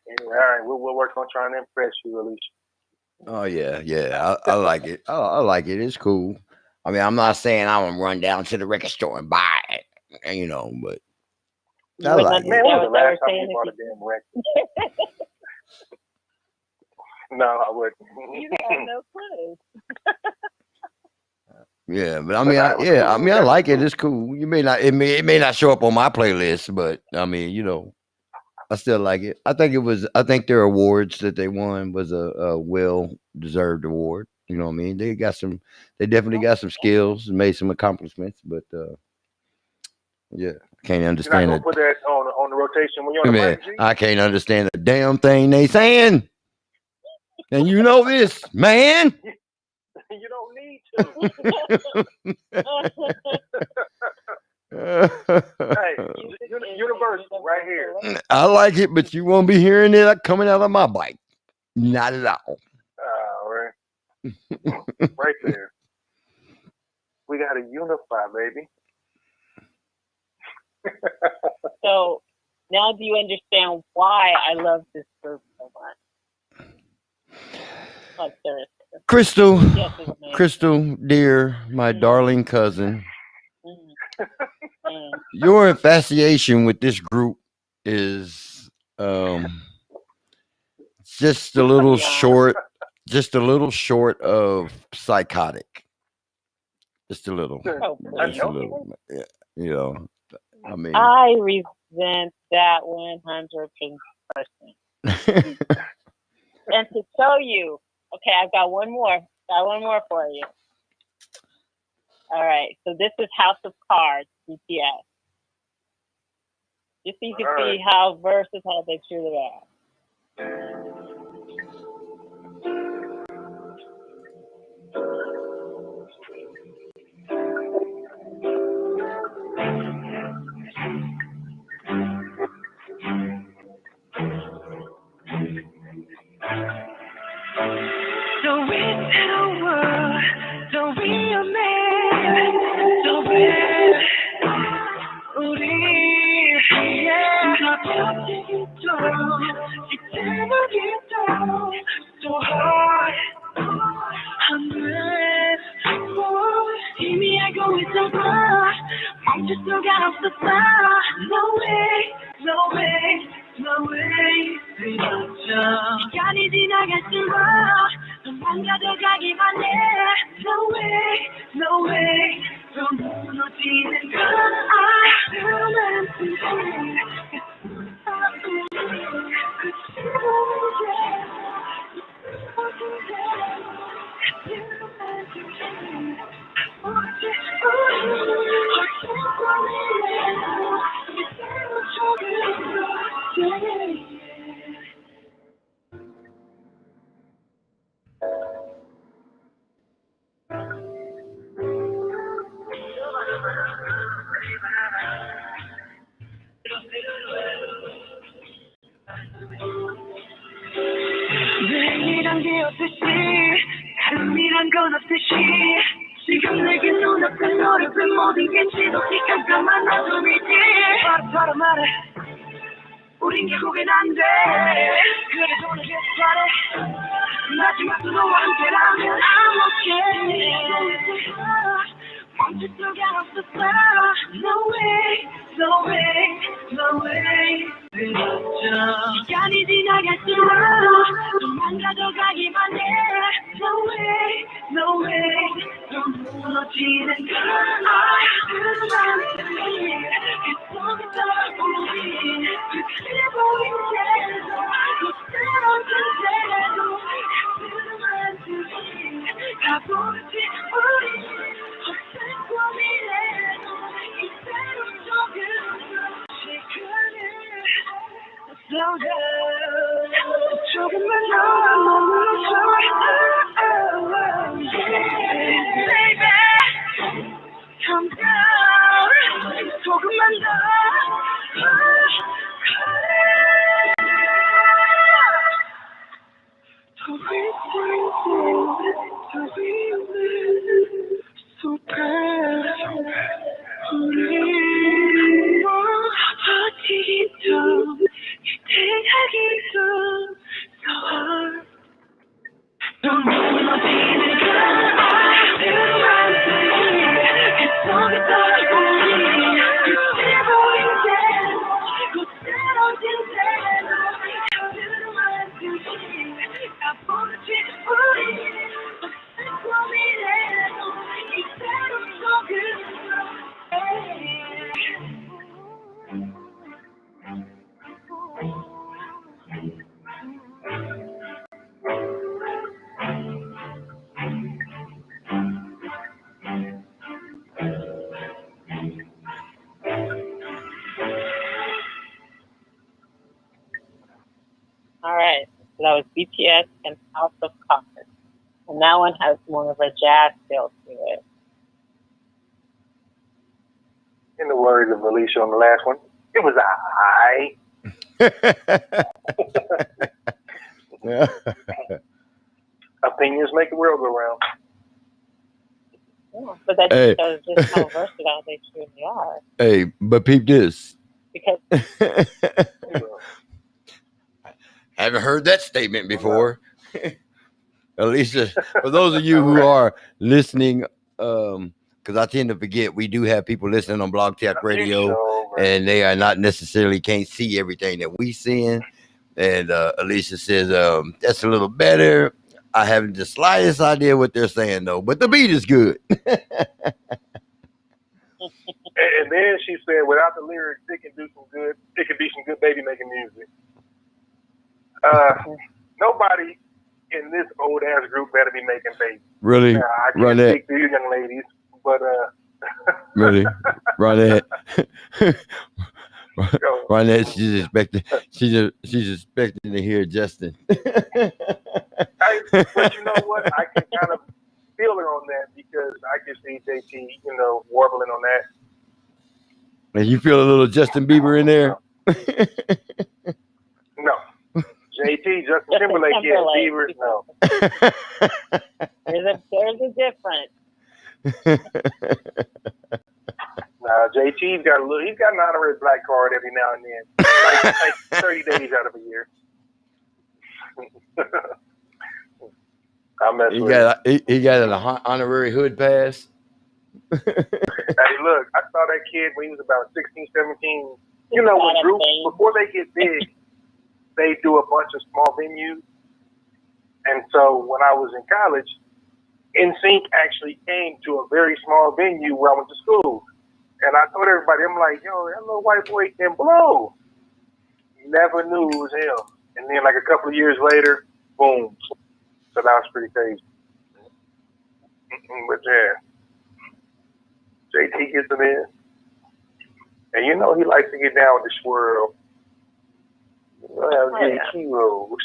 anyway, all right, we'll work on trying to impress you, Alicia. Oh yeah. I like it. I like it. It's cool. I mean, I'm not saying I'm gonna run down to the record store and buy it, you know, but I like it. Man, when was the last time you bought a damn record? No, I wouldn't. You have no clue. Yeah, but I mean, I like it. It's cool. It may not show up on my playlist, but I mean, you know, I still like it. I think their awards that they won was a well deserved award. You know what I mean? They definitely got some skills and made some accomplishments, but yeah, I can't understand You're it. not gonna put that on the rotation when you're on the mic, G? I can't understand the damn thing they saying. And you know this, man. You don't need to. Hey, universal right here. I like it, but you won't be hearing it coming out of my bike. Not at all. Right. Right there. We got to unify, baby. So now do you understand why I love this group so much? Like Crystal, dear, my darling cousin, your infatuation with this group is just a little short of psychotic. Just a little. Yeah, you know. I mean, I resent that 100%. And to show you, okay, I've got one more. For you. All right, so this is House of Cards, BTS. Just so you can see how versatile they truly are. Don't be power, don't be a man, don't be so hard. 이미 알고 있었어. 멈출 수가 없었어. No way, no way, no way. 시간이 지나갈수록 도망가도 가기만 해. No way, no way. 또 무너지는 건 아무런 지난 게 없듯이 다름이란 건 없듯이 지금 내게 눈앞에 너를 모든 게 지독히 깜깜한 어둠이지 바로 말해 우린 결국엔 안 돼 그래도 내게 잘해 마지막도 너와 함께라면 I'm okay 멈출 수가 없었어 No way, no way, no way 시간이 지나갈수록 도망가도 가기만 해 No way, no way 넌 무너지는 건 그만 계속해서 우리 그래 보이는데도 또 새로운 그대도 가보지 우리 어떤 고민해도 이대로 조금 시간을 Slow down 조금만 더 머물러줘 Baby Calm down 조금만 더 So bad 우리 버티기도 기대하기도 So hard 넌 무너지는 All right, so that was BTS and House of Cards. And that one has more of a jazz feel to it. In the words of Alicia on the last one, it was Opinions make the world go round. Yeah, but that just shows just how versatile they truly are. Hey, but peep this. Because haven't heard that statement before. Alicia, for those of you who are listening, because I tend to forget, we do have people listening on Blog Talk Radio, and they are not necessarily can't see everything that we seeing. And Alicia says, that's a little better. I haven't the slightest idea what they're saying, though, but the beat is good. And then she said, without the lyrics, it can be some good baby making music. Nobody in this old ass group better be making babies. Really? I can't speak to you young ladies, but really? Ronette. Ronette, she's expecting to hear Justin. But you know what? I can kind of feel her on that because I can see JT, warbling on that. And you feel a little Justin Bieber in there? No. JT, Justin Timberlake, yes. Bieber, no. There's a difference. JT's got he's got an honorary black card every now and then. Like 30 days out of a year. He got an honorary hood pass. Hey, look, I saw that kid when he was about 16, 17. When groups, before they get big, they do a bunch of small venues. And so when I was in college, NSYNC actually came to a very small venue where I went to school. And I told everybody, I'm like, yo, that little white boy can blow. Never knew it was him. And then like a couple of years later, boom. So that was pretty crazy. But yeah, JT gets him in. And he likes to get down with the swirl. JT rolls.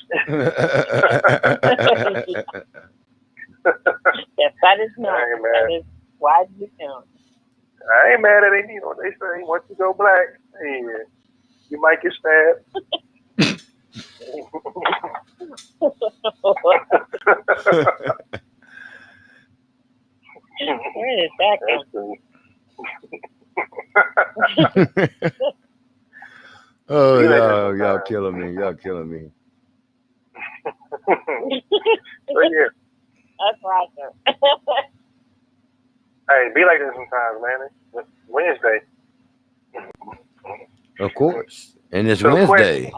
Yes, that is not. That is widely known. I ain't mad at him. They say once you go black, you might get stabbed. Oh, Be like that y'all sometimes. killing me. Y'all killing me. So yeah, That's Roger. hey, be like that sometimes, man. It's Wednesday. Of course. And it's So Wednesday.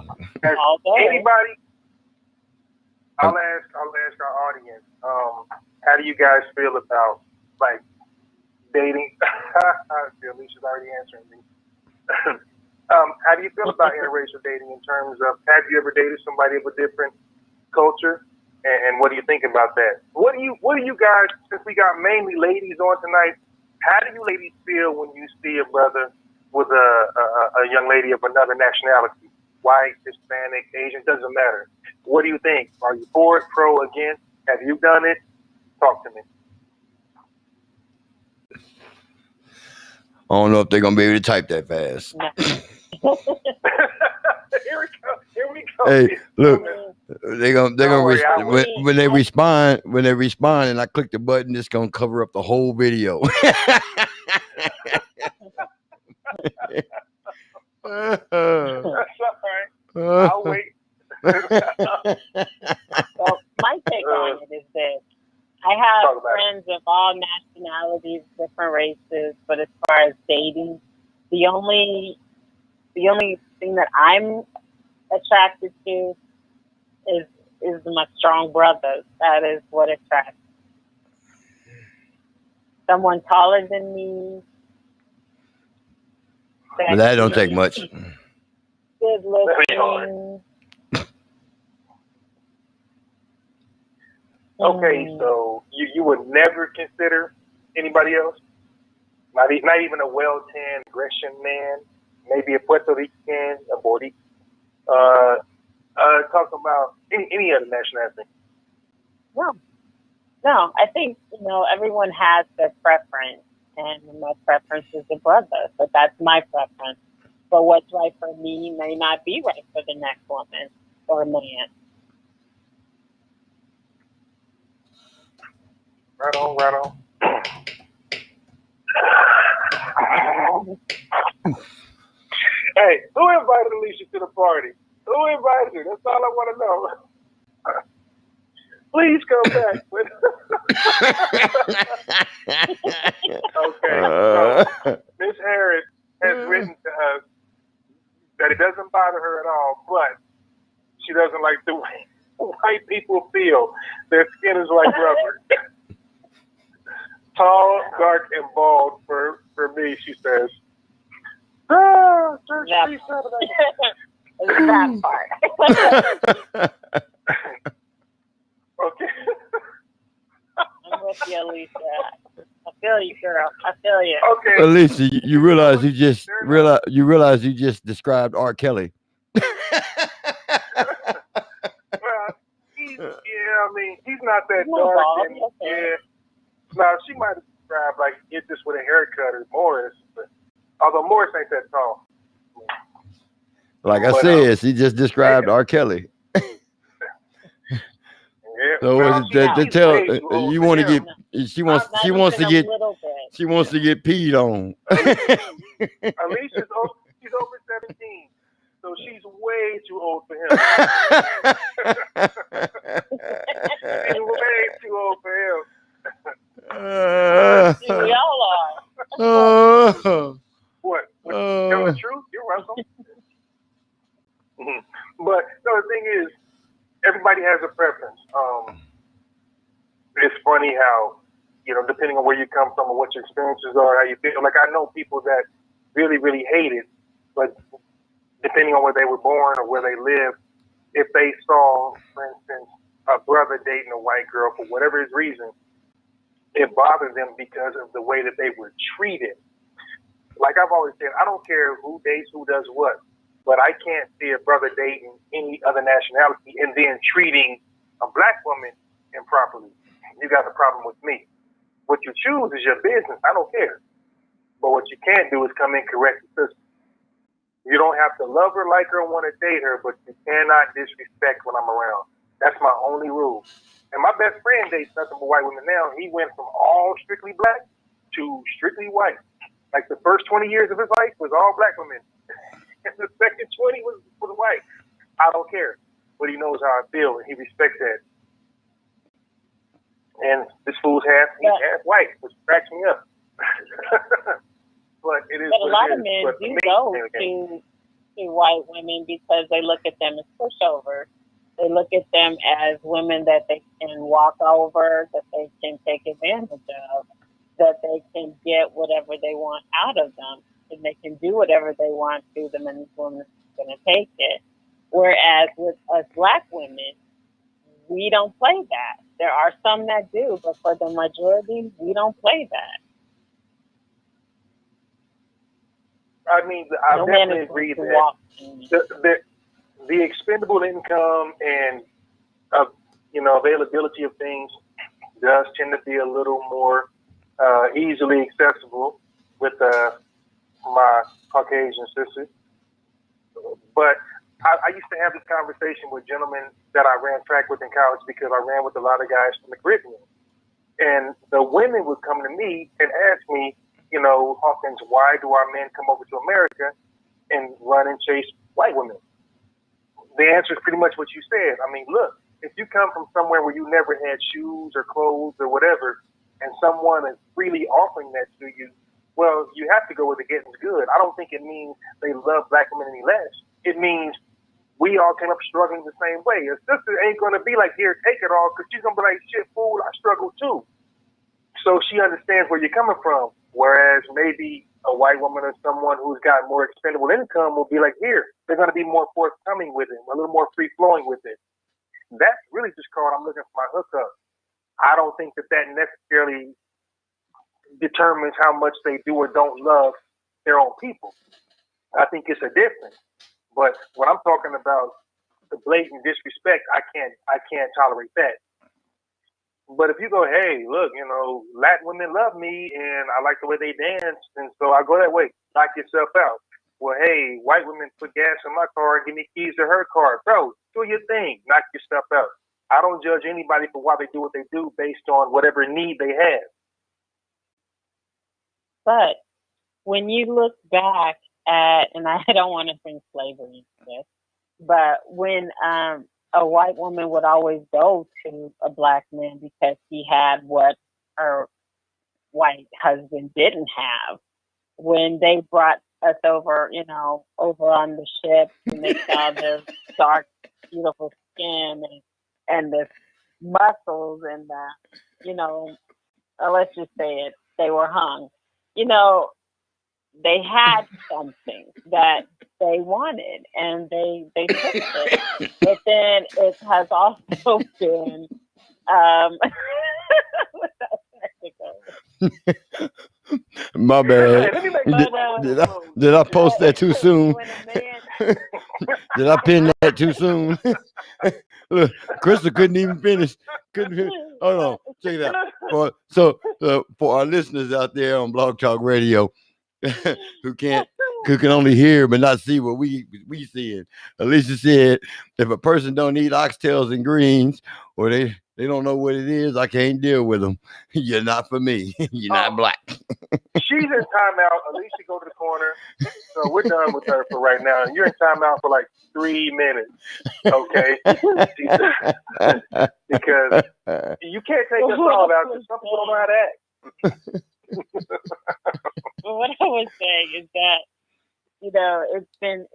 Has All day. anybody? I'll ask our audience. How do you guys feel about like dating? Alicia's already answering me. How do you feel about interracial dating in terms of have you ever dated somebody of a different culture? And what do you think about that? What do you guys, since we got mainly ladies on tonight, how do you ladies feel when you see a brother with a young lady of another nationality? White, Hispanic, Asian, doesn't matter. What do you think? Are you for it, pro, against? Have you done it? Talk to me. I don't know if they're gonna be able to type that fast. No. Here we go. Hey, look, they're gonna Don't worry, when they respond, and I click the button, it's gonna cover up the whole video. That's all right. I'll wait. Well, my take on it is this. I have friends of all nationalities, different races, but as far as dating, the only thing that I'm attracted to is my strong brothers. That is what attracts me. Someone taller than me. But that don't take much. Good looking. Okay, so you would never consider anybody else? Not even a well-tanned Grecian man, maybe a Puerto Rican, a Boricua. Talk about any other nationality. No, I think, everyone has their preference, and my preference is a brother, but that's my preference. But what's right for me may not be right for the next woman or man. Right on. Hey, who invited Alicia to the party? Who invited her? That's all I want to know. Please come back. Okay. So Miss Harris has written to us that it doesn't bother her at all, but she doesn't like the way white people feel. Their skin is like rubber. Tall, dark, and bald for me, she says. That part. Okay. I'm with you, Alicia. I feel you, girl. I feel you. Okay. Alicia, you realize you just described R. Kelly. Well, he's not that dark. And, yeah. Now, she might have described like it just with a haircut or Morris, but although Morris ain't that tall. Like I said, she just described R. Kelly. Yeah. So well, to tell you want to get she wants to get peed on. Alicia's she's over 17, so she's way too old for him. She's way too old for him. We all are. What? Tell the truth? You're welcome. But no, the thing is, everybody has a preference. It's funny how, depending on where you come from and what your experiences are, how you feel. Like, I know people that really, really hate it, but depending on where they were born or where they live, if they saw, for instance, a brother dating a white girl for whatever his reason, it bothered them because of the way that they were treated. Like I've always said, I don't care who dates who does what, but I can't see a brother dating any other nationality and then treating a black woman improperly. You got a problem with me. What you choose is your business. I don't care. But what you can't do is come in correct the system. You don't have to love her, like her, and want to date her, but you cannot disrespect when I'm around. That's my only rule. And my best friend dates nothing but white women now. He went from all strictly black to strictly white. Like the first 20 years of his life was all black women, and the second 20 was white. I don't care, but he knows how I feel, and he respects that. And this fool's half white, which cracks me up. But it is. But a lot of men but do go to white women because they look at them as pushovers. They look at them as women that they can walk over, that they can take advantage of, that they can get whatever they want out of them, and they can do whatever they want to them, and this woman is going to take it. Whereas with us black women, we don't play that. There are some that do, but for the majority, we don't play that. I mean, I definitely agree that the expendable income and availability of things does tend to be a little more easily accessible with my Caucasian sisters. But I used to have this conversation with gentlemen that I ran track with in college because I ran with a lot of guys from the Caribbean. And the women would come to me and ask me, Hawkins, why do our men come over to America and run and chase white women? The answer is pretty much what you said. I mean, look, if you come from somewhere where you never had shoes or clothes or whatever, and someone is freely offering that to you, well, you have to go where the getting's good. I don't think it means they love black women any less. It means we all came up struggling the same way. A sister ain't going to be like, here, take it all, because she's going to be like, shit, fool, I struggle too. So she understands where you're coming from. Whereas maybe a white woman or someone who's got more expendable income will be like, here, they're going to be more forthcoming with it, a little more free-flowing with it. That's really just called I'm looking for my hookup. I don't think that necessarily determines how much they do or don't love their own people. I think it's a difference. But when I'm talking about the blatant disrespect, I can't tolerate that. But if you go, hey, look, Latin women love me and I like the way they dance, and so I go that way, knock yourself out. Well, hey, white women put gas in my car and give me keys to her car. Bro, do your thing, knock yourself out. I don't judge anybody for why they do what they do based on whatever need they have. But when you look back at, and I don't want to bring slavery into this, but when a white woman would always go to a black man because he had what her white husband didn't have. When they brought us over, over on the ship, and they saw the dark, beautiful skin and the muscles and the, let's just say it, they were hung. They had something that they wanted, and they took it. But then it has also been my bad. Did I post that too soon? Did I pin that too soon? Look, Crystal couldn't even finish. Hold on, check it out. For our listeners out there on Blog Talk Radio, who can only hear but not see what we seeing. Alicia said, if a person don't eat oxtails and greens, or they don't know what it is, I can't deal with them. You're not for me. You're not black. She's in timeout. Alicia, go to the corner. So we're done with her for right now. You're in timeout for like 3 minutes. Okay? Because you can't take us all out because some people don't know how to act. What I was saying is that, it's been,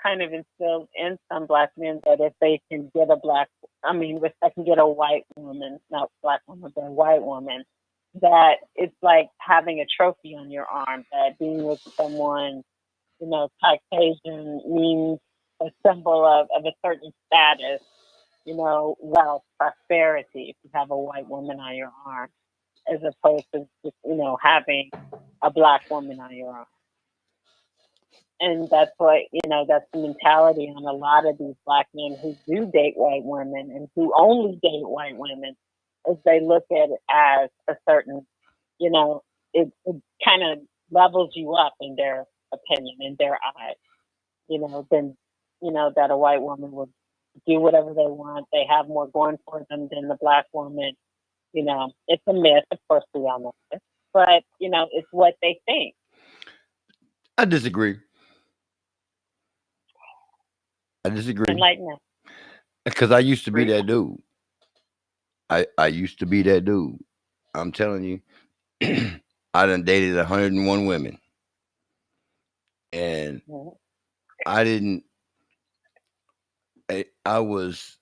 kind of instilled in some black men that if they can get if they can get a white woman, not black woman, but a white woman, that it's like having a trophy on your arm, that being with someone, Caucasian means a symbol of a certain status, wealth, prosperity, if you have a white woman on your arm, as opposed to just, having a black woman on your arm. And that's what, that's the mentality on a lot of these black men who do date white women and who only date white women, is they look at it as a certain, it kind of levels you up in their opinion, in their eyes, then, that a white woman would do whatever they want. They have more going for them than the black woman. It's a myth. Of course, we all know this, but, it's what they think. I disagree. I disagree Enlighten us. because I used to be Preach. that dude. I used to be that dude. I'm telling you, I done dated 101 women, and Mhm. I didn't. I was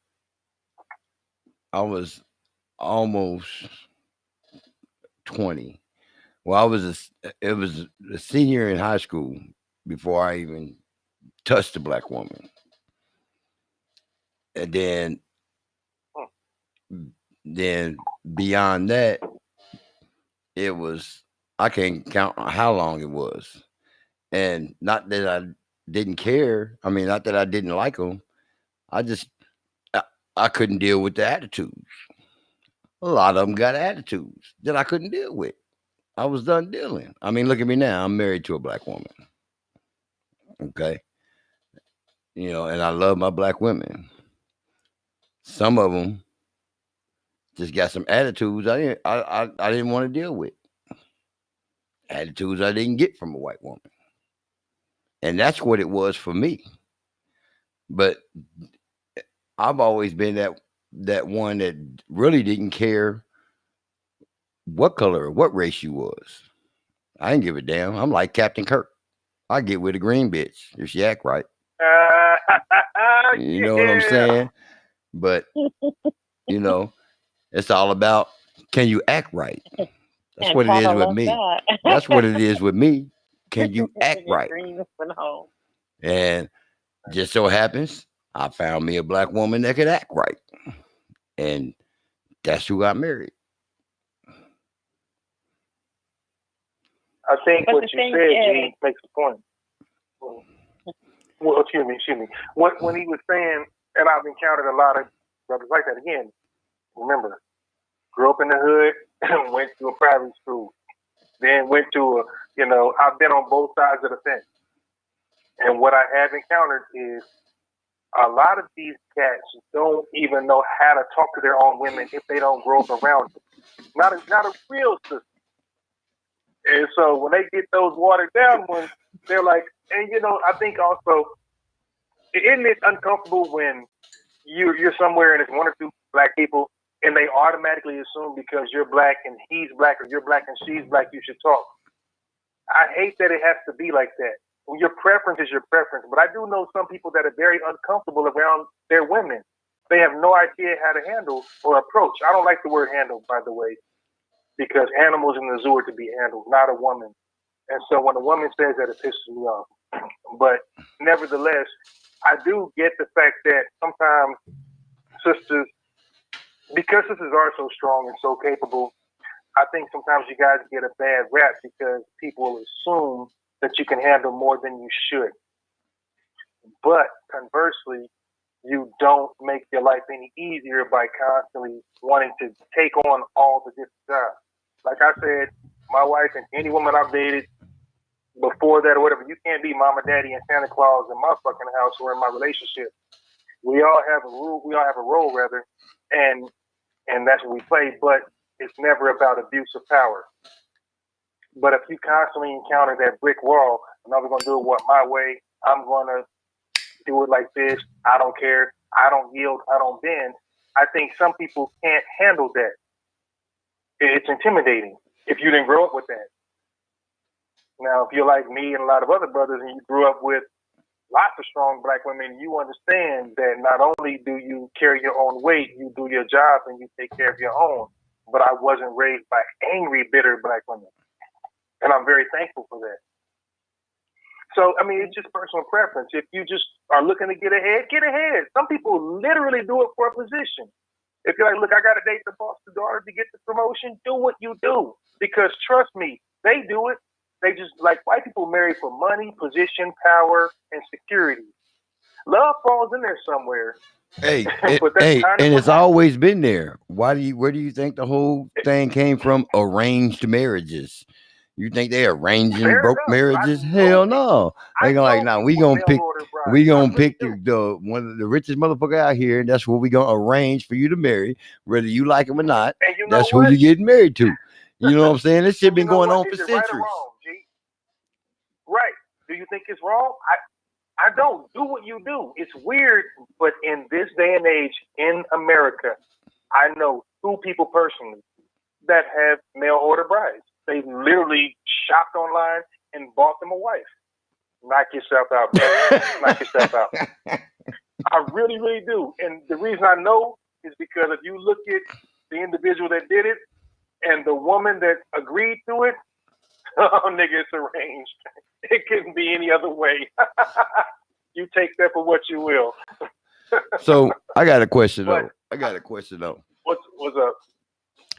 almost 20. Well, it was a senior in high school before I even touched a black woman, and then beyond that, it was I can't count how long it was, and not that I didn't care. I mean, not that I didn't like them. I just I, I couldn't deal with the attitudes. A lot of them got attitudes that I couldn't deal with. I was done dealing. I mean, look at me now. I'm married to a black woman. Okay, and I love my black women. Some of them just got some attitudes I didn't want to deal with. Attitudes I didn't get from a white woman, and that's what it was for me. But I've always been that one that really didn't care what color or what race you was. I didn't give a damn. I'm like Captain Kirk. I get with a green bitch if she act right. You know what I'm Yeah. saying? But you know, it's all about can you act right? That's And what it is Tata with loves me. that. That's what it is with me. Can you act Your right? dreams went home. And just so happens I found me a black woman that could act right. And that's who got married. I think But what the you thing said, is, Gene, makes a point. Well, excuse me. When he was saying, and I've encountered a lot of brothers like that. Again, remember, grew up in the hood, went to a private school, then went to I've been on both sides of the fence. And what I have encountered is a lot of these cats don't even know how to talk to their own women if they don't grow up around them. Not a real sister. And so when they get those watered down ones, they're like, and I think also, isn't it uncomfortable when you're somewhere and it's one or two black people and they automatically assume because you're black and he's black or you're black and she's black you should talk. I hate that it has to be like that. Well, your preference is your preference, but I do know some people that are very uncomfortable around their women. They have no idea how to handle or approach. I don't like the word handle, by the way, because animals in the zoo are to be handled, not a woman. And so when a woman says that, it pisses me off. But nevertheless, I do get the fact that sometimes sisters, because sisters are so strong and so capable, I think sometimes you guys get a bad rap because people assume that you can handle more than you should. But conversely, you don't make your life any easier by constantly wanting to take on all the different jobs. Like I said, my wife and any woman I've dated before that or whatever, you can't be mama, daddy, and Santa Claus in my fucking house or in my relationship. We all have a rule. We all have a role, rather, and that's what we play. But it's never about abuse of power. But if you constantly encounter that brick wall, I'm never gonna do it my way. I'm gonna do it like this. I don't care. I don't yield. I don't bend. I think some people can't handle that. It's intimidating if you didn't grow up with that. Now, if you're like me and a lot of other brothers and you grew up with lots of strong black women, you understand that not only do you carry your own weight, you do your job and you take care of your own. But I wasn't raised by angry, bitter black women. And I'm very thankful for that. So, I mean, it's just personal preference. If you just are looking to get ahead, get ahead. Some people literally do it for a position. If you're like, look, I got to date the boss's daughter to get the promotion, do what you do. Because trust me, they do it. They just, like white people, marry for money, position, power, and security. Love falls in there somewhere. Hey, but that's hey, kind of and what it's happens. always been there. Where do you think the whole thing came from? Arranged marriages. You think they arranging Fair broke enough. marriages? Hell no. They gonna like, nah, we people gonna mail pick order brides. we I gonna really pick do. the one of the richest motherfucker out here, and that's what we gonna arrange for you to marry, whether you like him or not. And you know That's who what? you getting married to. You know what I'm saying? This shit And you been know going what? on for Is it right or centuries. wrong, G? Right. Do you think it's wrong? I don't. Do what you do. It's weird, but in this day and age in America, I know 2 people personally that have mail order brides. They literally shopped online and bought them a wife. Knock yourself out, bro. Knock yourself out. I really, really do. And the reason I know is because if you look at the individual that did it and the woman that agreed to it, oh, nigga, it's arranged. It couldn't be any other way. You take that for what you will. So I got a question But- though. What's up?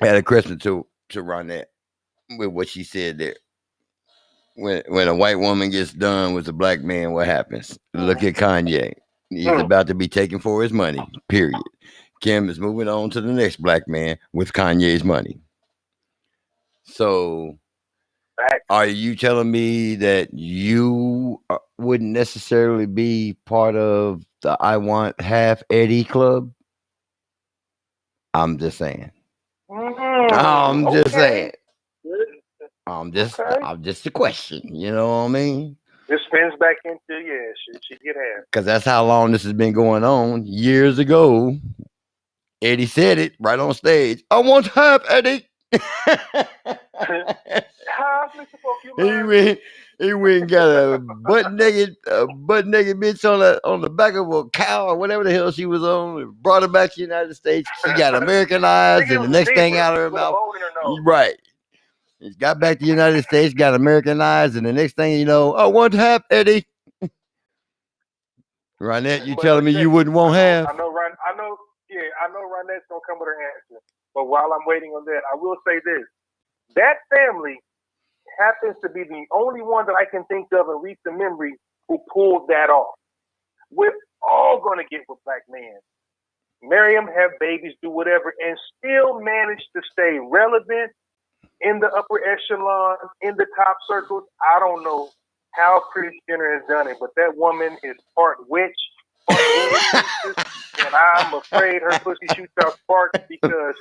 I had a question to Ronette with what she said there. When a white woman gets done with a black man, what happens? Look at Kanye. He's about to be taken for his money, period. Kim is moving on to the next black man with Kanye's money. So are you telling me that you wouldn't necessarily be part of the I Want Half Eddie Club? I'm just saying. I'm just saying. I'm just a question. You know what I mean? This spins back into she get half. Because that's how long this has been going on. Years ago, Eddie said it right on stage. I want half, Eddie. He went and got a butt naked bitch on the back of a cow or whatever the hell she was on, and brought her back to the United States. She got Americanized, and the next thing out of her mouth, right? He got back to the United States, got Americanized, and the next thing you know, I want half, Eddie. Ronette, you telling me you wouldn't want half? I know Ronette's gonna come with her answer. But while I'm waiting on that, I will say this: that family happens to be the only one that I can think of in recent memory who pulled that off. We're all gonna get with black men, marry them, have babies, do whatever, and still manage to stay relevant in the upper echelon, in the top circles. I don't know how Kris Jenner has done it, but that woman is part witch, part woman, and I'm afraid her pussy shoots out sparks because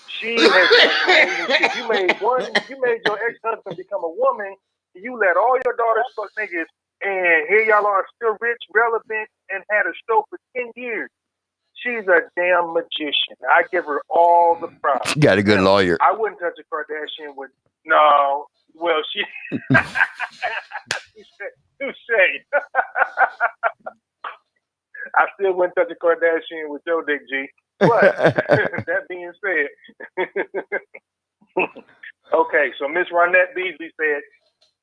she has you made your ex-husband become a woman, you let all your daughters fuck niggas, and here y'all are still rich, relevant, and had a show for 10 years. She's a damn magician. I give her all the props. She got a good lawyer. I wouldn't touch a Kardashian with no. Well, she. Touche. I still wouldn't touch a Kardashian with your dick, G. But that being said, okay. So Miss Ronette Beasley said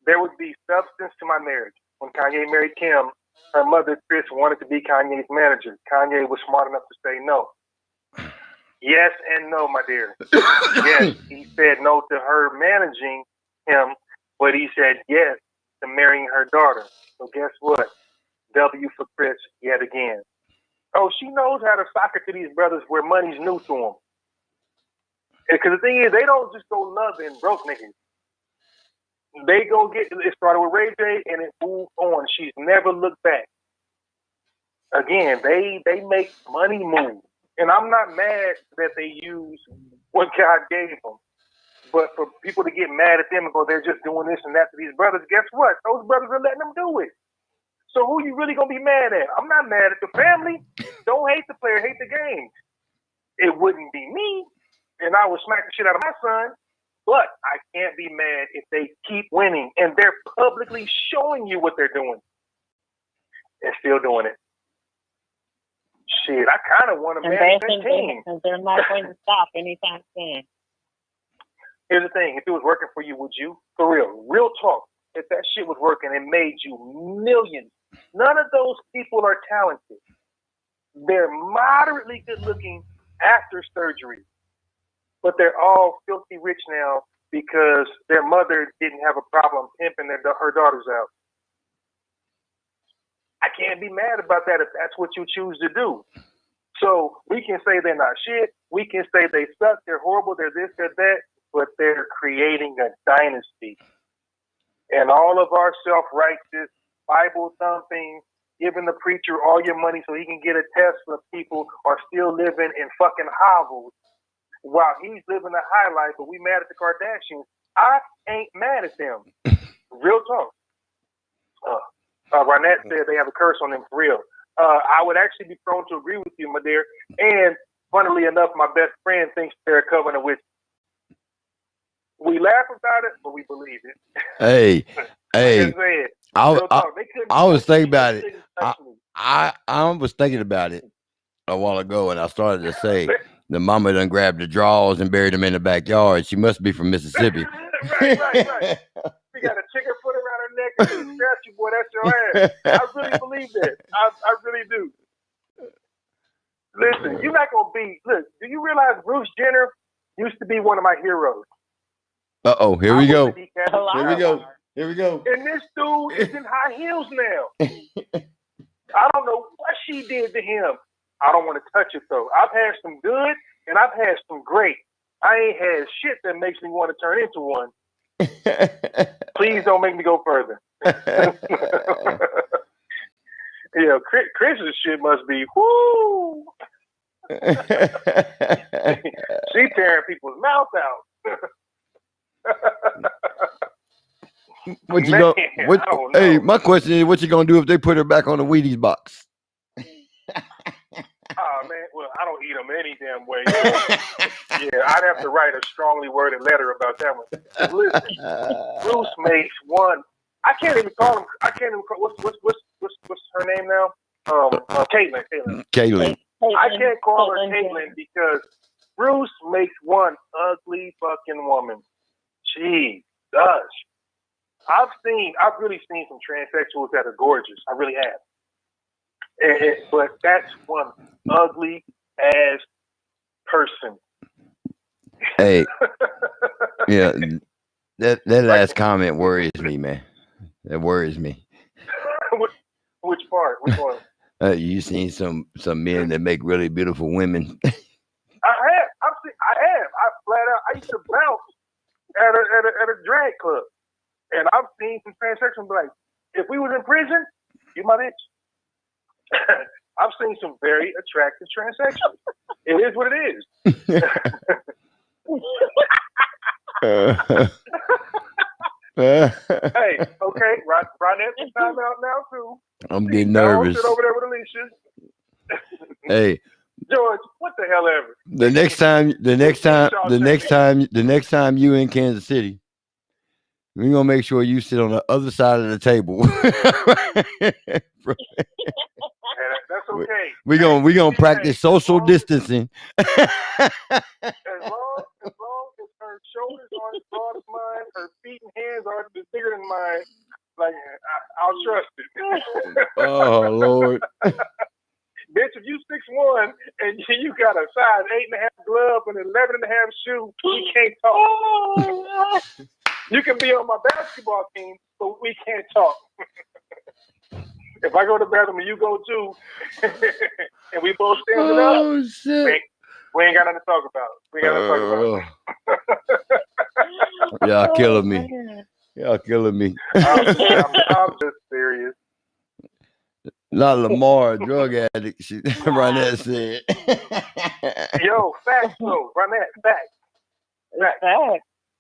there would be substance to my marriage. When Kanye married Kim, her mother, Kris, wanted to be Kanye's manager. Kanye was smart enough to say no. Yes and no, my dear. Yes, he said no to her managing him, but he said yes to marrying her daughter. So guess what? W for Kris yet again. Oh, she knows how to sock it to these brothers where money's new to them. Because the thing is, they don't just go loving broke niggas. They go get, it started with Ray J and it moved on. She's never looked back. Again, they make money move. And I'm not mad that they use what God gave them. But for people to get mad at them and go, they're just doing this and that to these brothers, guess what? Those brothers are letting them do it. So who you really going to be mad at? I'm not mad at the family. Don't hate the player, hate the game. It wouldn't be me, and I would smack the shit out of my son. But I can't be mad if they keep winning and they're publicly showing you what they're doing and still doing it. Shit, I kind of want to manage that team. They're not going to stop anytime soon. Here's the thing. If it was working for you, would you? For real talk. If that shit was working and made you millions, none of those people are talented. They're moderately good looking after surgery, but they're all filthy rich now because their mother didn't have a problem pimping her daughters out. I can't be mad about that if that's what you choose to do. So we can say they're not shit. We can say they suck. They're horrible. They're this, they're that. But they're creating a dynasty. And all of our self-righteous, Bible-thumping, giving the preacher all your money so he can get a Tesla people are still living in fucking hovels while he's living a high life, but we mad at the Kardashians. I ain't mad at them. Real talk. Ronette said they have a curse on them for real. I would actually be prone to agree with you, my dear. And funnily enough, my best friend thinks they're a covenant with. We laugh about it, but we believe it. Hey, hey. I was thinking about it. I was thinking about it a while ago, and I started to say the mama done grabbed the drawers and buried them in the backyard. She must be from Mississippi. right. She got a chicken foot around her neck and she scratched you, boy. That's your ass. I really believe that. I really do. Listen, you're not gonna be. Look, do you realize Bruce Jenner used to be one of my heroes? Here we go. Here we go. And this dude is in high heels now. I don't know what she did to him. I don't want to touch it though. I've had some good and I've had some great. I ain't had shit that makes me want to turn into one. Please don't make me go further. Yeah, Chris's shit must be whoo. She tearing people's mouth out. What you go? Hey, my question is, what you gonna do if they put her back on the Wheaties box? Oh man, well I don't eat them any damn way. Yeah, I'd have to write a strongly worded letter about that one. Listen, Bruce makes one. I can't even call him. I can't even call. What's her name now? Caitlin. I can't call her Caitlin because Bruce makes one ugly fucking woman. She does. I've really seen some transsexuals that are gorgeous. I really have. But that's one ugly ass person. Hey, yeah, that last comment worries me, man. That worries me. Which part? Which one? You seen some men that make really beautiful women? I have. I flat out. I used to bounce at a drag club, and I've seen some transsexuals be like, if we was in prison, you my bitch. I've seen some very attractive transsexuals. It is what it is. Hey, okay, Ronette's time out now too. I'm getting nervous. Sit over there with Alicia. Hey, George, what the hell ever. The next time you in Kansas City, we're gonna make sure you sit on the other side of the table. That's okay. We're gonna practice social distancing. As long as her shoulders aren't as broad as mine, her feet and hands aren't as bigger than mine, like I'll trust it. Oh Lord. Bitch, if you 6'1" and you got a size 8.5 glove and 11.5 shoe, we can't talk. You can be on my basketball team, but we can't talk. If I go to the bathroom and you go too, and we both standing up, shit. We ain't got nothing to talk about. We ain't got nothing to talk about. Y'all killing me. Y'all killing me. I'm just serious. Not Lamar, drug addict. Ronette said. Yo, facts though, Ronette, facts.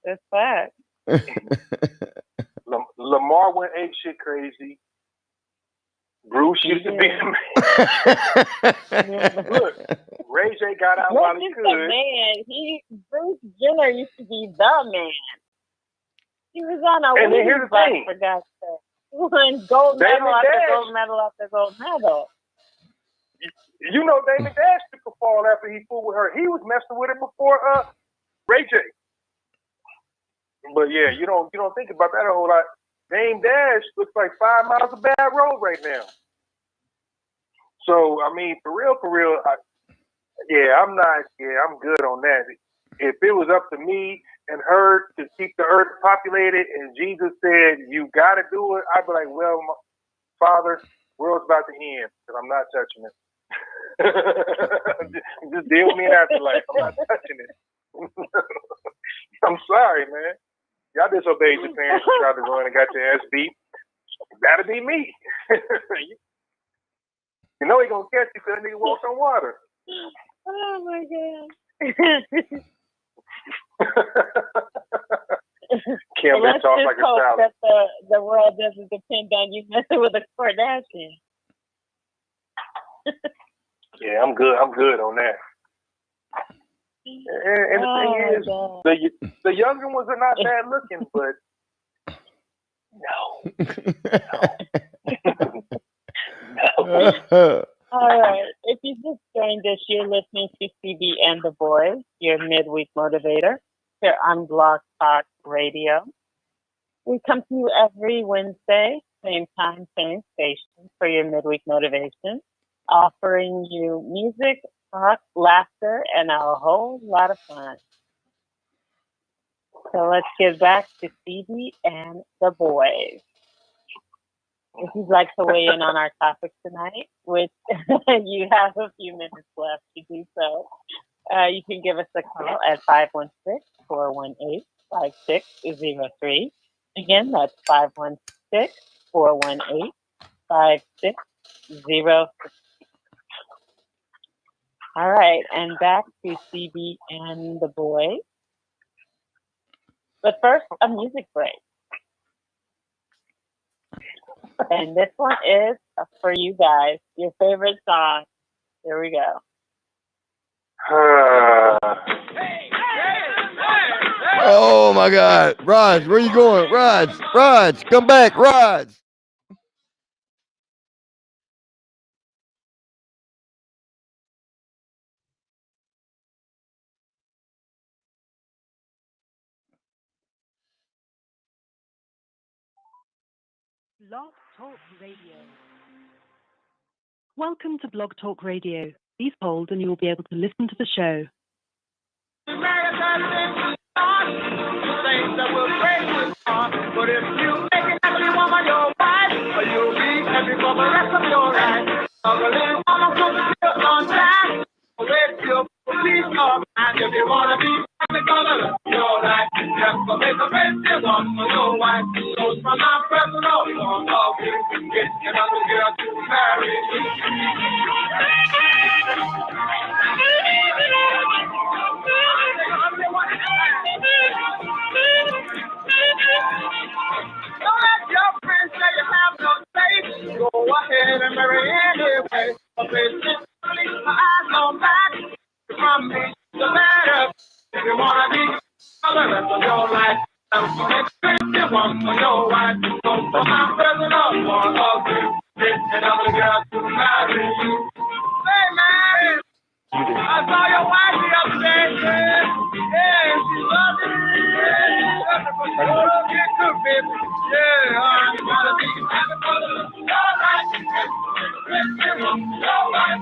It's fact. Lamar went ape shit crazy. Bruce used to be the man. Look, Ray J got out while he could. Man, Bruce Jenner used to be the man. He was on a and then here's the thing. For God's sake. Won gold medal after gold medal after gold medal. You know, Damon Dash took a fall after he fooled with her. He was messing with her before Ray J. But yeah, you don't think about that a whole lot. Dame Dash looks like 5 miles of bad road right now. So I mean, for real, I'm good on that. If it was up to me and her to keep the earth populated, and Jesus said you got to do it, I'd be like, well, Father, world's about to end because I'm not touching it. Just deal with me in afterlife. I'm not touching it. I'm sorry, man. Y'all disobeyed your parents, you tried to run and got your ass beat. That'll be me. You know he gonna catch you because that nigga walks on water. Oh my God. Kim, Let's that's off just like a hope salad. that the world doesn't depend on you messing with a Kardashian. Yeah, I'm good. I'm good on that. And the thing is, the younger ones are not bad looking, but no. All right. If you just joined us, you're listening to CB and the Boys, your midweek motivator, here on Blog Talk Radio. We come to you every Wednesday, same time, same station, for your midweek motivation, offering you music, talk, laughter, and a whole lot of fun. So let's get back to CB and the Boys. If you'd like to weigh in on our topic tonight, which you have a few minutes left to do so, you can give us a call at 516-418-5603. Again, that's 516-418-5603. All right, and back to CB and the Boys. But first, a music break. And this one is for you guys, your favorite song. Here we go. Oh my God, Raj, where you going? Raj, come back, Raj. Blog Talk Radio. Welcome to Blog Talk Radio. Please hold and you will be able to listen to the show. But if you make it every woman your wife, you'll be happy for the rest of your life. A little woman from the field on time. Wait till please your mind. If you want to be happy for the rest of your life, just to make a fancy one for your wife. So from my personal point of view, get another girl to marry. Don't let your friends say you have no faith. Go ahead and marry anyway. But basically, my eyes on back. From me, the matter. If you want to be for the rest of your life, I'm going to make you one for your wife. So for my personal point of view, get another girl to marry you. Hey, man. I saw your wife the other day, man. Yeah, she loved it. Yeah, get good, baby. Yeah, you gotta be happy for the all right. All right.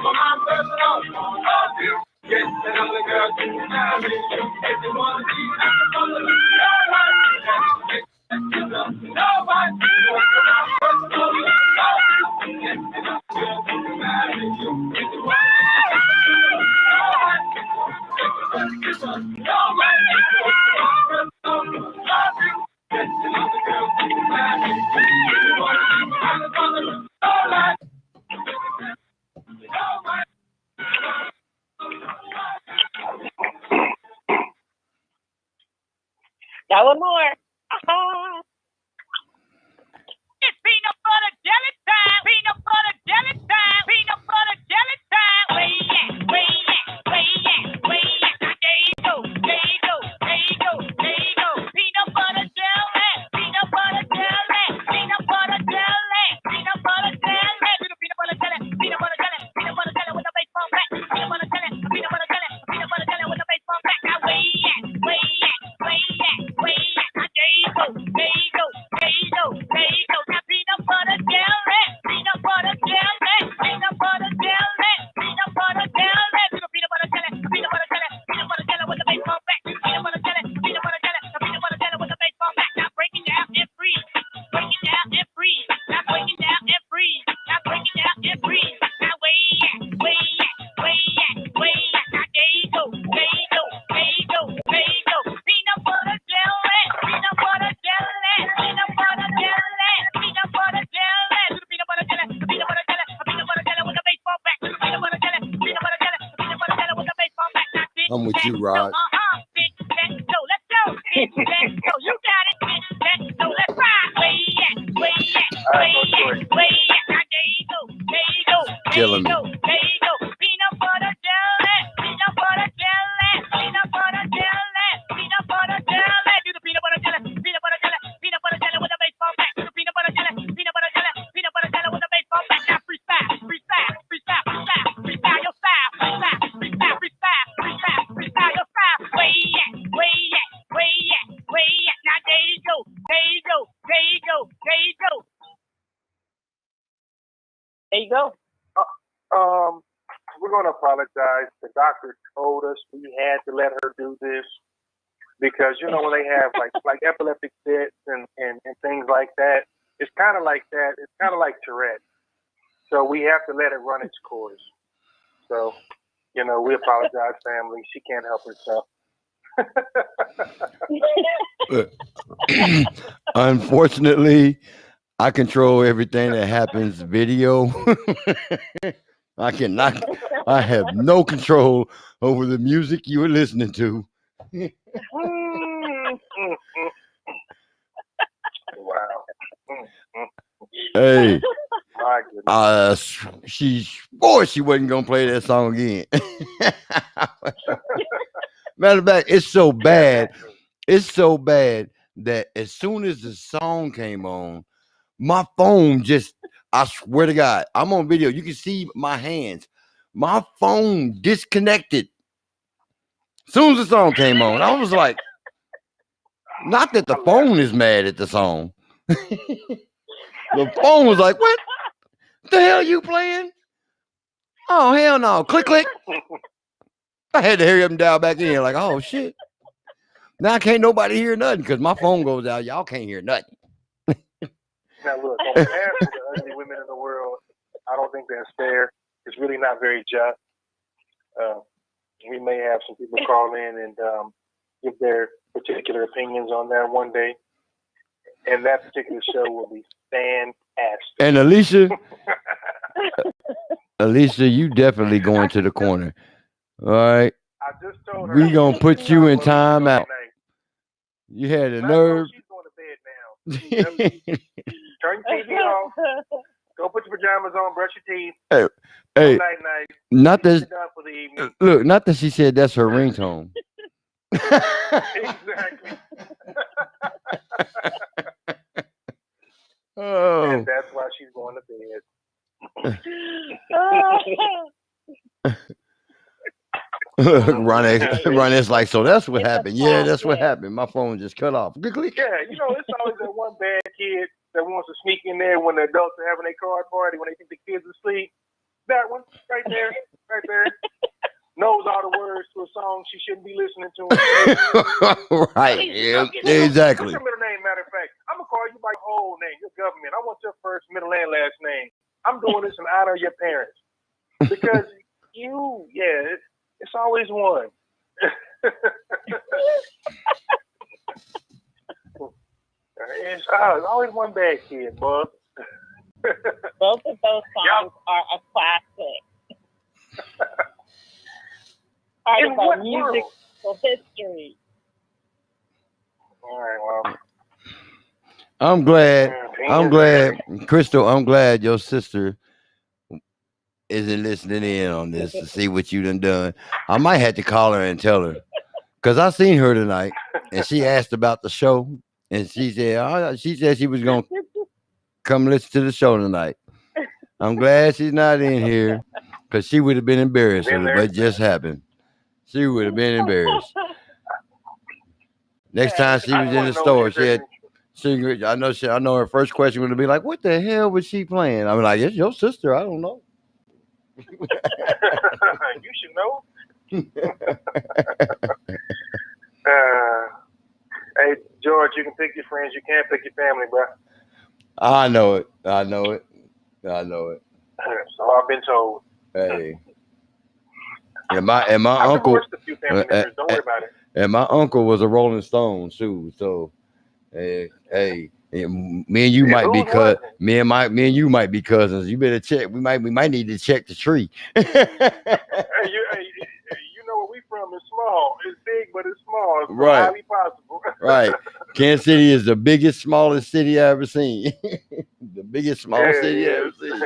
For my personal love you. Get another girl to marry you. If you wanna be happy for the all right. Nobody. For my personal love you. Get another girl to marry you. If you wanna Got one more. It's peanut butter jelly time. Peanut butter jelly time. Peanut butter jelly time. Where you at? Where you at? Where you at? Where you at? There you go. There you go. There you go. There you go. Peanut butter jelly. Peanut butter jelly. Peanut butter jelly. Peanut butter jelly. Do the peanut butter jelly. Peanut butter jelly. Peanut butter jelly with a baseball bat. Peanut butter jelly. Peanut butter jelly. Peanut butter jelly with a baseball bat. Now where you at? Where you at? Where you at? Where you at? There you go. There you go. There you go. There you go. Now peanut butter jelly. Peanut butter jelly. Peanut butter jelly. Peanut butter jelly. Do the peanut butter jelly. Peanut butter jelly. Peanut butter jelly with a baseball bat. Peanut butter jelly. Peanut butter jelly. Peanut butter jelly with a baseball bat. Now break it down and freeze. Break it down and freeze. Now break it down and freeze. Now break it down and freeze. Now where you at? Where you at? Where you at? Where you at? Now there you go. There you go. There you go. There you go. Peanut butter jelly. Peanut butter jelly. Peanut butter jelly. Peanut butter jelly. Do the peanut butter jelly. Peanut butter jelly. Peanut butter jelly with a baseball bat. Peanut butter jelly. Peanut butter jelly. Peanut butter jelly with a baseball bat. Now I'm with you, Rod. Big let's go. Big let's go. go. We're going to apologize. The doctor told us we had to let her do this because, you know, when they have like epileptic fits and things like that, it's kind of like that. It's kind of like Tourette. So we have to let it run its course. So, you know, we apologize, family. She can't help herself. Unfortunately, I control everything that happens video. I have no control over the music you were listening to. Wow. Hey, My goodness. she wasn't gonna play that song again. Matter of fact, it's so bad. It's so bad that as soon as the song came on, my phone just, I swear to God, I'm on video. You can see my hands. My phone disconnected. As soon as the song came on, I was like, not that the phone is mad at the song. The phone was like, what the hell are you playing? Oh, hell no. Click, click. I had to hurry up and dial back in. Like, oh, shit. Now can't nobody hear nothing because my phone goes out. Y'all can't hear nothing. Now, look, on behalf of the ugly women in the world, I don't think that's fair. It's really not very just. We may have some people call in and give their particular opinions on that one day. And that particular show will be fantastic. And Alicia, you definitely going to the corner. All right. I just told her we going to put you in time out. You had the nerve. She's going to bed now. Turn your TV off. Go put your pajamas on. Brush your teeth. Hey, night. Not that. Done for the evening. Look, not that she said that's her ringtone. Exactly. Oh. And that's why she's going to bed. Ronnie's like, so that's what happened. Yeah, that's what happened. My phone just cut off. Yeah, you know, it's always that one bad kid that wants to sneak in there when the adults are having a card party when they think the kids are asleep. That one, right there. Knows all the words to a song she shouldn't be listening to. Right, yeah, exactly. What's your middle name, matter of fact? I'm going to call you by your whole name, your government. I want your first, middle, and last name. I'm doing this in honor of your parents. Because it's always one. It's always one bad kid, bud. Both of those songs are a classic. Part of our musical history. All right, well. I'm glad, Crystal, I'm glad your sister isn't listening in on this to see what you done. I might have to call her and tell her. Because I seen her tonight, and she asked about the show, and she said she was going to come listen to the show tonight. I'm glad she's not in here, because she would have been embarrassed with what just happened. She would have been embarrassed. Next time she was in the store, I know her first question would be like, what the hell was she playing? I'm like, it's your sister. I don't know. You should know. Hey, George, you can pick your friends. You can't pick your family, bro. I know it. So I've been told. Hey. And my uncle. Don't worry about it. And my uncle was a Rolling Stone too. So, hey, me and you might be me and you might be cousins. You better check. We might need to check the tree. You know where we from? It's small. It's big, but it's small. It's highly possible. Right. Kansas City is the smallest city I ever seen. The biggest small city I ever seen.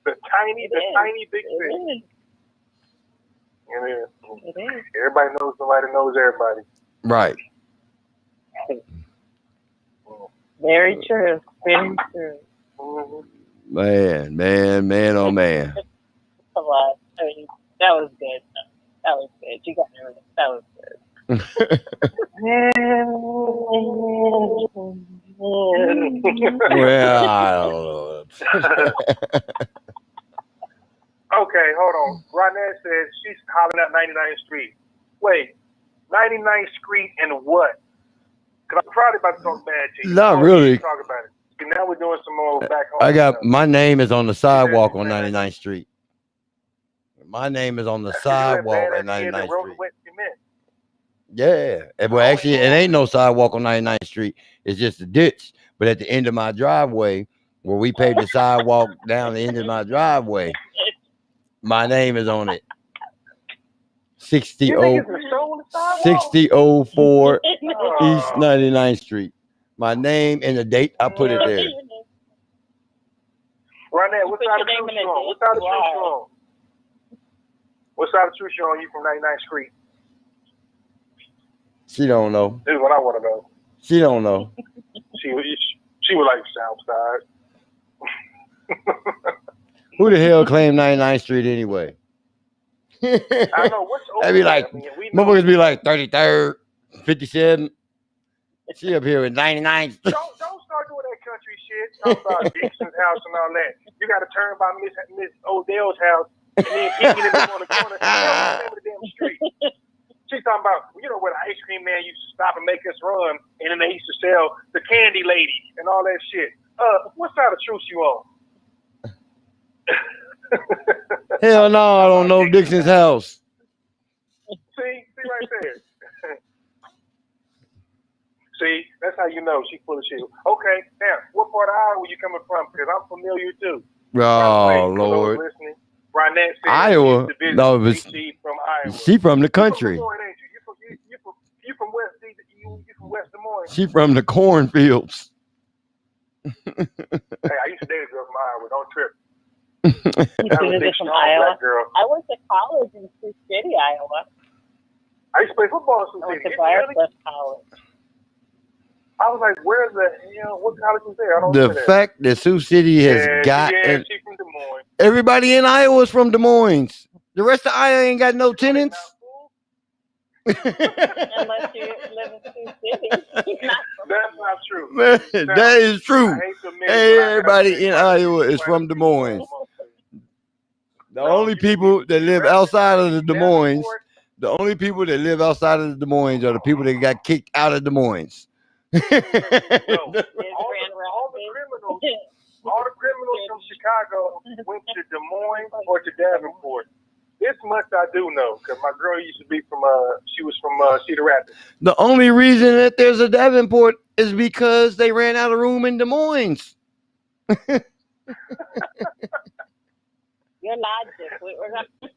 The tiny big city. It is. Everybody knows somebody knows everybody. Right. Very true. Very true. Mm-hmm. Man, oh man. A lot. I mean, that was good. That was good. You got me. That was good. Well, I don't know. Okay, hold on. Ronette says she's hollering at 99th Street. Wait, 99th Street and what? Because I'm probably about to talk bad to you. Not really. Talk about it. And now we're doing some more back home. I got stuff. my name is on the sidewalk on 99th Street. My name is on the sidewalk at 99th Street. Yeah. Well, actually, it ain't no sidewalk on 99th Street. It's just a ditch. But at the end of my driveway, where we paved the sidewalk down the end of my driveway, my name is on it. 6004 East 99th Street. My name and the date, I put it there. Ronette, what side of truth you on? What side of truth you on? What side of truth you on? You from 99th Street? She don't know. This is what I want to know. She don't know. She was like South Side. Who the hell claimed 99th Street anyway? I know. What's over That'd be like, motherfuckers be like 33rd, 57. She up here with 99th. Don't start doing that country shit. Talk about Dixon's house and all that. You got to turn by Miss Odell's house and then picking it on the corner. The damn street. She's talking about, where the ice cream man used to stop and make us run, and then they used to sell the candy lady and all that shit. What side of truth you on? Hell no, I don't know Dixon's house. See right there. See, that's how you know she's full of shit. Okay, now, what part of Iowa you coming from? Because I'm familiar too. Oh, Lord. Ronette said Iowa. No, she from Iowa. She from the country. You from West Des Moines. She from the cornfields. Hey, I used to date a girl from Iowa. Don't trip. You from Iowa? Girl. I went to college in Sioux City, Iowa. I used to play football in Sioux City. I went to Briarcliff College. I was like, where the hell? What college was there? I don't know. The fact that Sioux City has got. Yeah, she's from Des Moines. Everybody in Iowa is from Des Moines. The rest of Iowa ain't got no tenants. Unless you live in Sioux City. That's not true. Man, that is true. Everybody in Iowa is from Des Moines. The only people that live outside of the Des Moines, are the people that got kicked out of Des Moines. All the criminals from Chicago went to Des Moines or to Davenport. This much I do know, because my girl used to be from, she was from Cedar Rapids. The only reason that there's a Davenport is because they ran out of room in Des Moines. Your logic.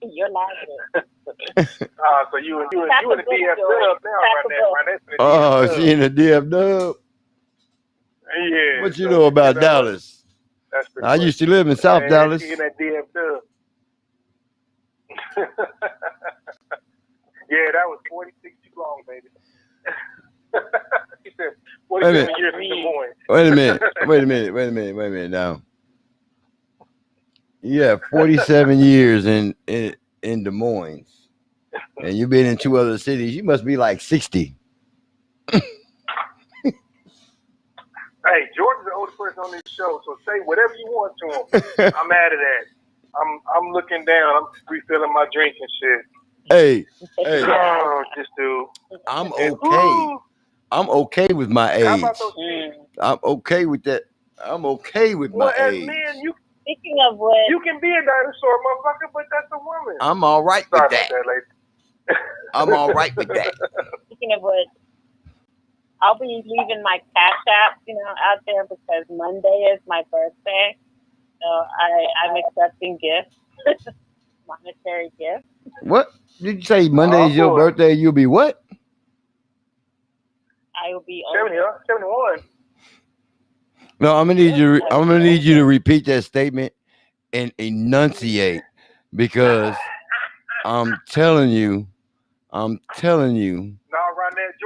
Your logic. So you in the DF Dub now, right? Oh, she in the DF Dub. Yeah. What you know about Dallas? I used to live in South Dallas. She in that DF Dub. Yeah, that was 46 too long, baby. He said 47 years in Des Moines. Wait a minute now. Yeah, 47 years in Des Moines. And you've been in 2 other cities. You must be like 60. Hey, Jordan's the oldest person on this show, so say whatever you want to him. I'm mad at that. I'm looking down. I'm refilling my drink and shit. Hey. Oh, this dude. I'm okay. I'm okay with my age. How about those I'm okay with that. I'm okay with my age. Man, speaking of what, you can be a dinosaur, motherfucker, but that's a woman. I'm all right with that. I'm all right with that. Speaking of what, I'll be leaving my Cash App, out there because Monday is my birthday. So I'm accepting gifts, monetary gifts. What did you say? Monday is your birthday. You'll be what? I will be 71. No, I'm gonna need you to repeat that statement and enunciate, because I'm telling you.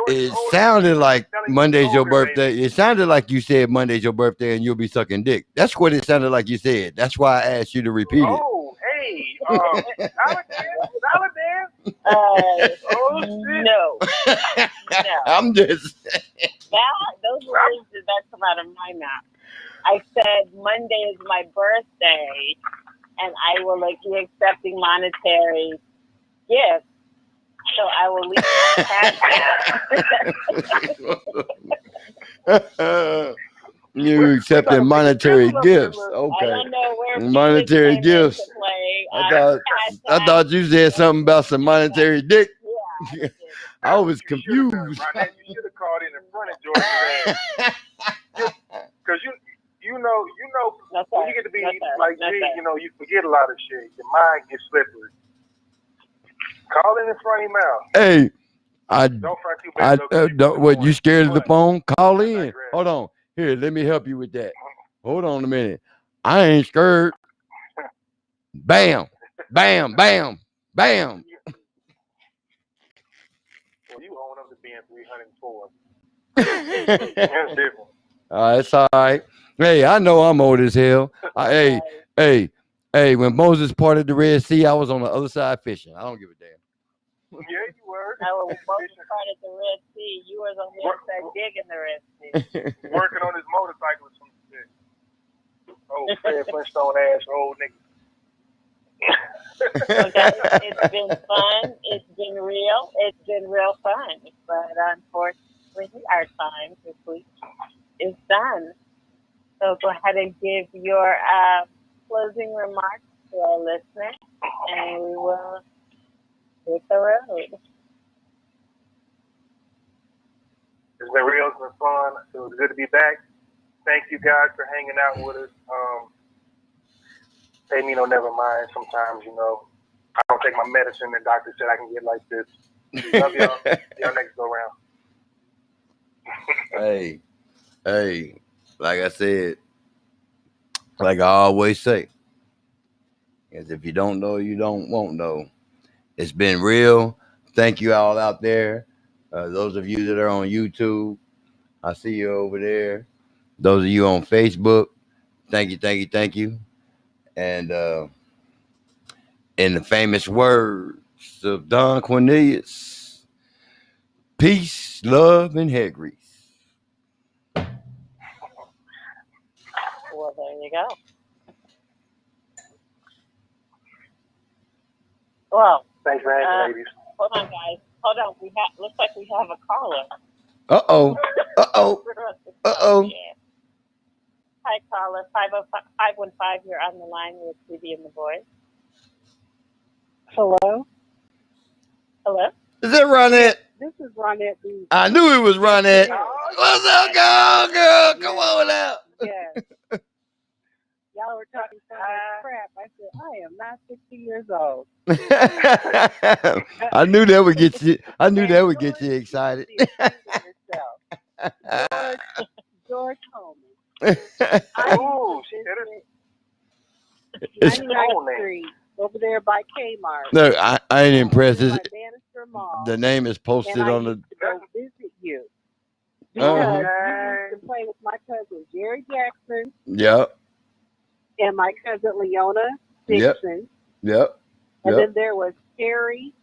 It sounded like Monday's your birthday. It sounded like you said Monday's your birthday and you'll be sucking dick. That's what it sounded like you said. That's why I asked you to repeat it. Oh, hey, Validance. No. I'm just. Those words that come out of my mouth. I said Monday is my birthday, and I will be accepting monetary gifts. So I will leave my cash. You accepting monetary gifts? I Okay, don't know where monetary Phoenix came gifts. into play. I thought you said something about some monetary dick. Yeah, I was You confused. should have called in front of George's ass. Because you know, no, when sir. you get to be No, sir. like No, G, sir. you know, you forget a lot of shit. Your mind gets slippery. Call in front of your mouth. Hey, Don't front too bad. what, you scared of the What? phone? Call in. digress. Hold on. Here, let me help you with that. Hold on a minute. I ain't scared. Bam, bam, bam, bam. Well, you own up to being 304. That's different. It's all right. Hey, I know I'm old as hell. Hey, when Moses parted the Red Sea, I was on the other side fishing. I don't give a damn. Yeah, you were. I was both part of the Red Sea. You was on the other side digging the Red Sea. Working on his motorcycle or some shit. Oh, Fred Flintstone ass old nigga. So guys, it's been fun. It's been real. It's been real fun. But unfortunately, our time this week is done. So go ahead and give your closing remarks to our listeners, and we will hit the road. It's been real. It's been fun. It was good to be back. Thank you guys for hanging out with us. Hey, me no never mind. Sometimes, you know, I don't take my medicine. The doctor said I can get like this. Love y'all. Y'all next go round. Hey, like I said, like I always say, is if you don't know, you won't know. It's been real. Thank you all out there. Those of you that are on YouTube, I see you over there. Those of you on Facebook, thank you. And in the famous words of Don Cornelius, peace, love, and hair grease. Well, there you go. Well, thanks for hanging, ladies. Hold on, guys. Hold on. Looks like we have a caller. Uh-oh. Yeah. Hi, caller. 515. You're on the line with TV and the Boys. Hello? Hello? Is it Ronette? This is Ronette. I knew it was Ronette. What's up, girl? Come on out. Yes. Y'all were talking so much crap. I said, I am not 60 years old. I knew that would get you. I knew that would get you excited. George Holman. Oh, shit. 99th Street, over there by Kmart. No, I ain't impressed. The name is posted on the. To go visit you. Because you used to play with my cousin Jerry Jackson. Yep. And my cousin Leona Dixon. Yep. And then there was Terry.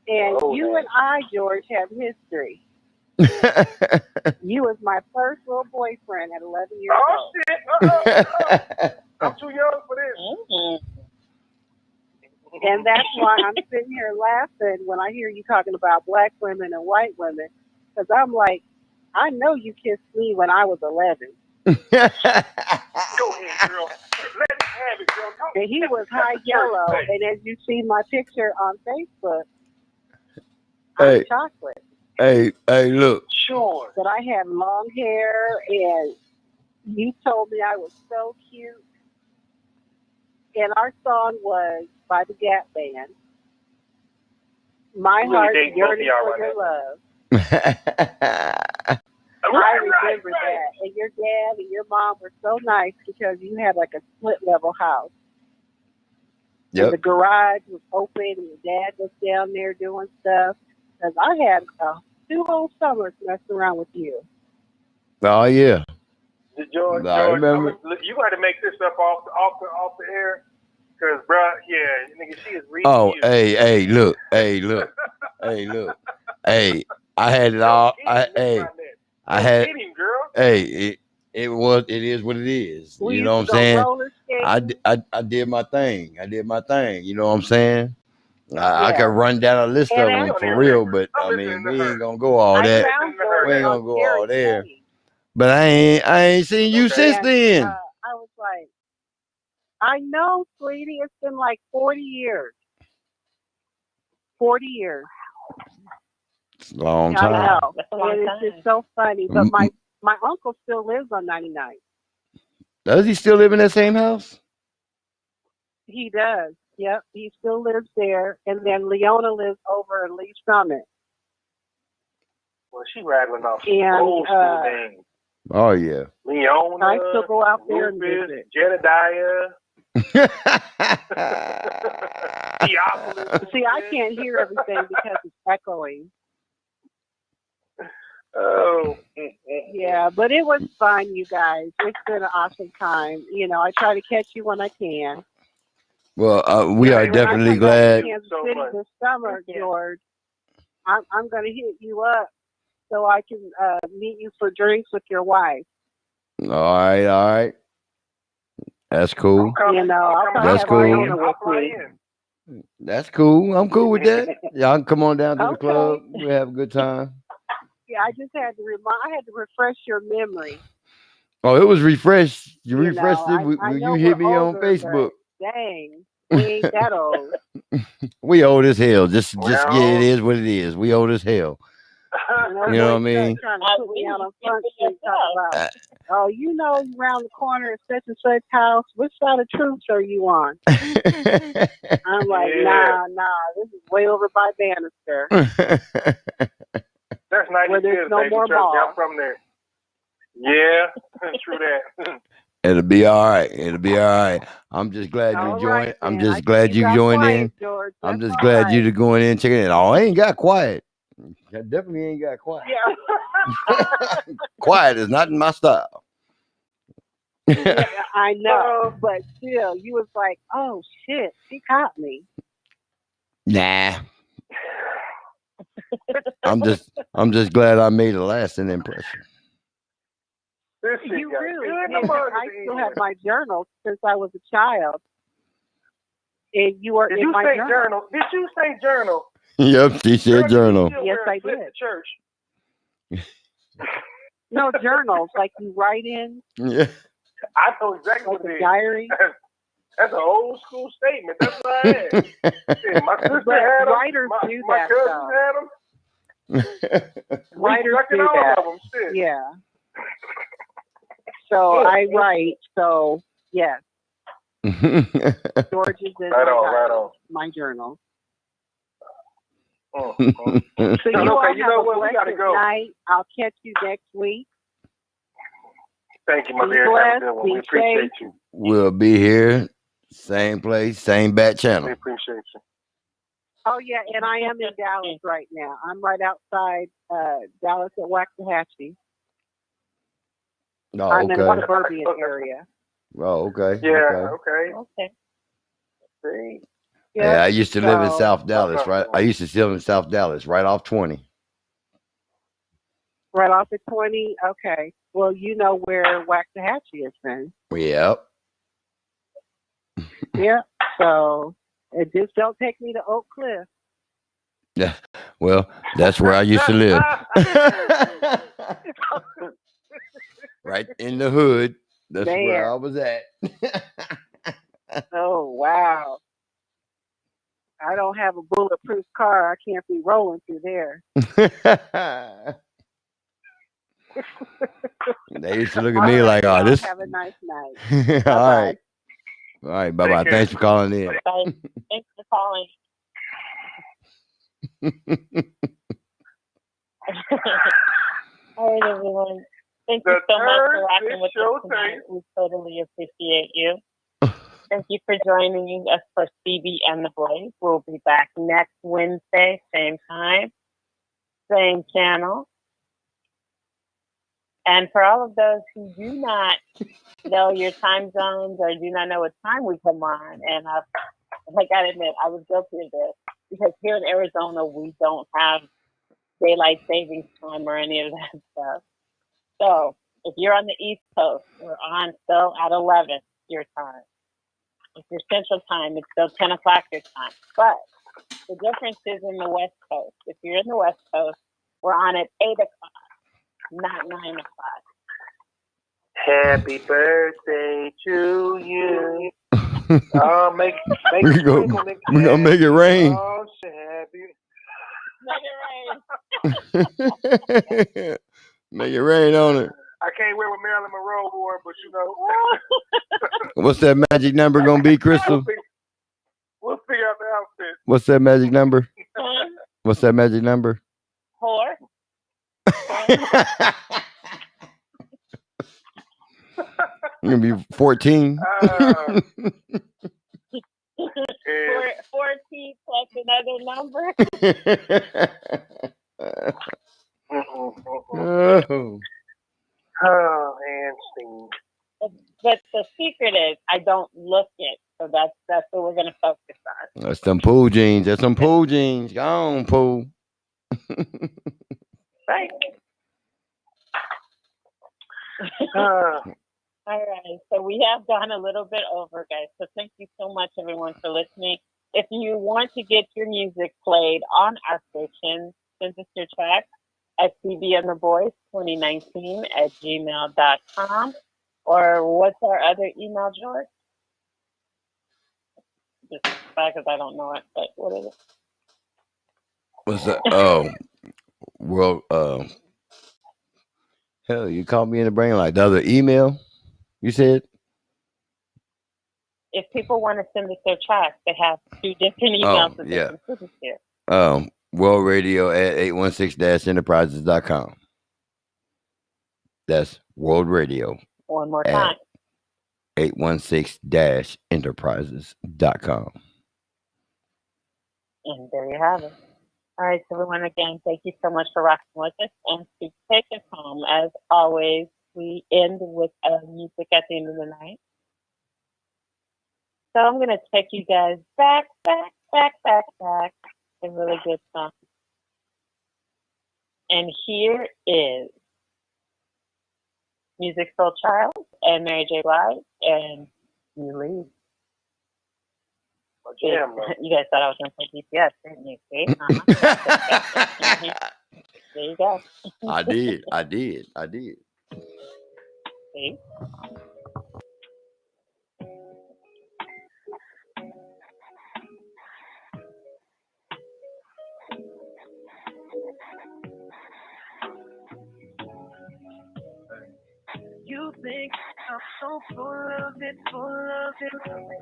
And you and I, George, have history. You was my first little boyfriend at 11 years old. Oh, shit. I'm too young for this. And that's why I'm sitting here laughing when I hear you talking about black women and white women. Because I'm like, I know you kissed me when I was 11. Go ahead, girl. Let it have it, girl. And he was high yellow. And as you see my picture on Facebook, I'm chocolate. Hey, look. Sure. But I had long hair, and you told me I was so cute. And our song was by the Gap Band. My heart yearning for your love. I remember that. And your dad and your mom were so nice because you had like a split level house. Yep. And the garage was open and your dad was down there doing stuff. Because I had 2 whole summers messing around with you. Oh, yeah. George, I remember. You got to make this up off the air. Because, bro, yeah, nigga, she is reading. Oh, hey, look. Hey, I had it all. I had. Get him, girl. Hey, It is what it is. We You used know what to I'm go saying? roller I, skating. I did my thing. I did my thing. You know what I'm saying? I could Yeah. run down a list And of them for real, but I'm I listening mean, to we her. ain't gonna go all I that. found We George ain't on gonna go all Terry there. Payne. But I ain't seen you Okay. since And then. I was like, I know, sweetie, it's been like 40 years. 40 years. It's a long I time. know. That's a long And time. it's just so funny. But my uncle still lives on 99. Does he still live in that same house? He does. Yep. He still lives there. And then Leona lives over in Lee Summit. Well, she rattling off And, old school names. Oh yeah. Leona. I still go out there and Rufus, visit. Jedediah. Theophilus. See, I can't hear everything because it's echoing. Oh. Yeah, but it was fun, you guys. It's been an awesome time. You know, I try to catch you when I can. Well, we are When I definitely come back to glad. Kansas So City much. this summer, Thank you. George, I'm going to hit you up so I can meet you for drinks with your wife. All right. That's cool. You know, I'll probably That's have cool. Leona with I'll fly me. in. That's cool. I'm cool with that. Y'all can come on down to the Okay. club. We'll have a good time. Yeah, I just had to I had to refresh your memory. Oh, it was refreshed. You You refreshed know, it I when know you hit we're me on older, Facebook. but dang, we ain't that old. We old as hell. Just Well, yeah, it is what it is. We old as hell. You know what I mean? Trying to put me out on Front Street talking about, oh, you know, you around the corner at such and such house. Which side of truth are you on? I'm like, Yeah. nah, this is way over by Bannister. That's 96, Where there's no baby. more Trust me, mall. I'm from there. Yeah, true that. It'll be all right. It'll be all right. I'm just glad you All joined. right, I'm then. just glad you got joined quiet, in. George. I'm That's just all glad you right. to going in and checking it. Oh, I ain't got quiet. I definitely ain't got quiet. Yeah. Quiet is not in my style. Yeah, I know, but still, you was like, oh shit, she caught me. Nah. I'm just glad I made a lasting impression. This shit You got really good did. I still have my journal since I was a child. And you are Did in you my say journal. journal? Did you say journal? Yep, she said journal. Yes, I did. Church. No, journals, like you write in. Yeah. I know exactly like what it is. Diary. That's an old school statement. That's what I had. Yeah, my sister had them. Writers do my that cousins stuff. had them. Writers We do all that. of them. Shit. Yeah. So I write. So yes, George is in my journal. So you all have a blessed night. I'll catch you next week. Thank you, my Be dear. blessed. Have a good one. Be We appreciate safe. you. We'll be here, same place, same bat channel. We appreciate you. Oh yeah, and I am in Dallas right now. I'm right outside Dallas at Waxahachie. Oh, I'm in okay. the suburban area. Oh, okay. Yeah, Okay. See? Yeah, I used to live in South Dallas, right? I used to live in South Dallas, right off 20. Right off at 20? Okay. Well, you know where Waxahachie is then. Yep. Yeah. So it just don't take me to Oak Cliff. Yeah. Well, that's where I used to live. Right in the hood. That's where I was at. Oh, wow. I don't have a bulletproof car. I can't be rolling through there. They used to look at me like, oh, this. Have a nice night. All right. All right. Bye-bye. Thanks for calling in. Bye. Thanks for calling. All right, everyone. Thank you so much for rocking with us tonight. We totally appreciate you. Thank you for joining us for Stevie and the Boys. We'll be back next Wednesday, same time, same channel. And for all of those who do not know your time zones or do not know what time we come on, and I gotta admit, I was guilty of this because here in Arizona, we don't have daylight savings time or any of that stuff. So If you're on the East Coast, we're on still at 11 your time. If you're Central Time, it's still 10 o'clock your time. But the difference is in the West Coast. If you're in the West Coast, we're on at 8 o'clock, not 9 o'clock. Happy birthday to you. Make we're gonna make it rain. Oh, shit, happy. Make it rain. Make it rain on it. I can't wear what Marilyn Monroe wore, but you know. What's that magic number gonna be, Crystal? We'll figure out the outfit. What's that magic number? What's that magic number? 4. You're gonna be 14. 14 plus another number. Oh, and Steve. But the secret is I don't look it. So that's what we're gonna focus on. That's some pool jeans. That's some pool jeans. Go on, pool. Thank you. All right. So we have gone a little bit over, guys. So thank you so much, everyone, for listening. If you want to get your music played on our station, send us your track at cbandtheboys2019@gmail.com. Or what's our other email, George? Just because I don't know it, but what is it? What's that? Oh, well, hell, you caught me in the brain. Like the other email you said? If people want to send us their tracks, they have 2 different emails that they can send us here. World Radio at 816-enterprises.com. That's World Radio. One more time. 816-enterprises.com. And there you have it. All right, so everyone, again, thank you so much for rocking with us. And to take us home, as always, we end with music at the end of the night. So I'm going to take you guys back. A really good song. And here is Music Soul Child and Mary J. Blige and You Leave. Yeah, you guys thought I was going to say DPS, didn't you? See? There you go. I did. See? You think I'm so full of it.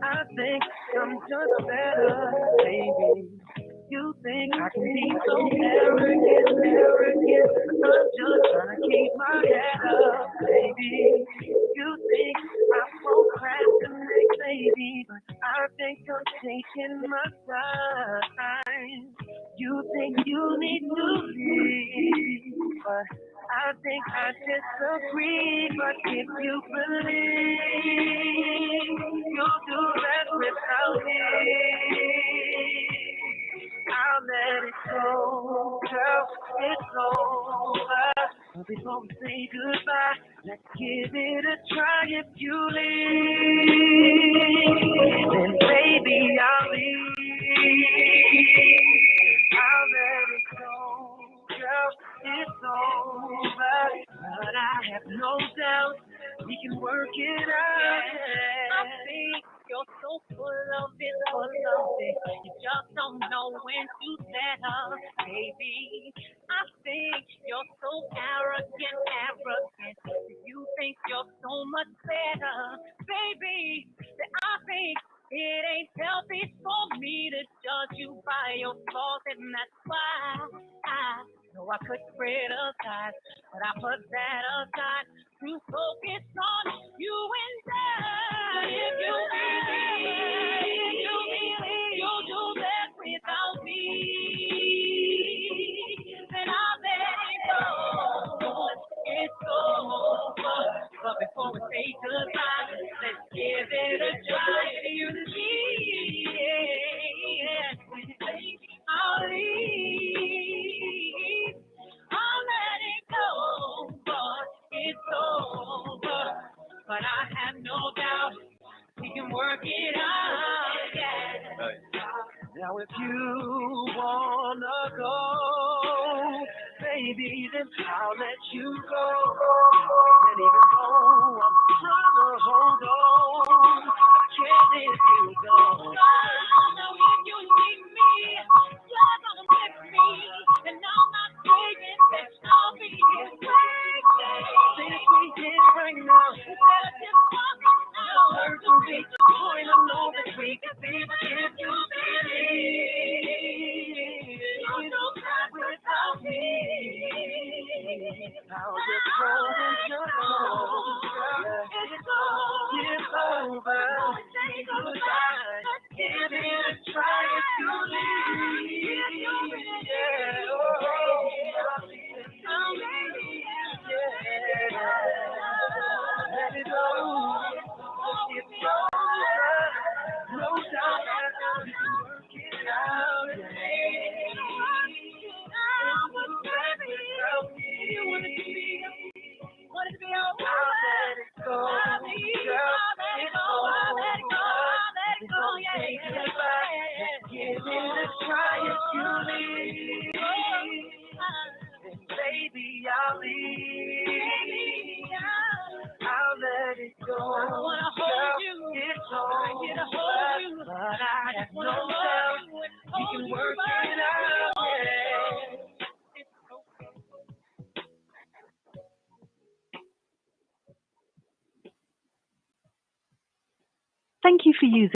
I think I'm just better, baby. You think I can be so arrogant. I'm just trying to keep my head up, baby. You think I'm procrastinating, baby, but I think I'm taking my time. You think you need to leave, but I think I disagree. But if you believe you'll do that without me, I'll let it go, girl, it's over. But before we say goodbye, let's give it a try. If you leave, then baby, I'll leave. I'll let it go, girl, it's over. But I have no doubt we can work it out. I think you're so full of it. You just don't know when to settle, baby. I think you're so arrogant. You think you're so much better, baby. That I think it ain't healthy for me to judge you by your flaws, and that's why I know I could criticize, but I put that aside to focus on you and I. If you really, you'll do that without me, then I'll let it go. It's over. But before we say goodbye, let's give it a try. You leave, I'll leave. I'll let it go, but it's over. if you wanna go, baby, then I'll let you go. And even though I'm trying to hold on, I can't let you go. I know if you need me, you're gonna miss me. And I'm not saying that I'll be here waiting. Since we did right now, instead of just talking now, hurt to reach the point I know that we can be if you believe. You're so bad without me. How you throwing your clothes? It's over. Say goodbye. Give it a try if you leave. Yeah. Let it go. It's over. No doubt that I can work it out. You want it to be over. I'll let it go. I'll let it go. Take it back. Give it a try if you leave. And baby, I'll leave. I'll let it go. I wanna hold you. It's over. But I have no doubt you can work it out. Thank you for using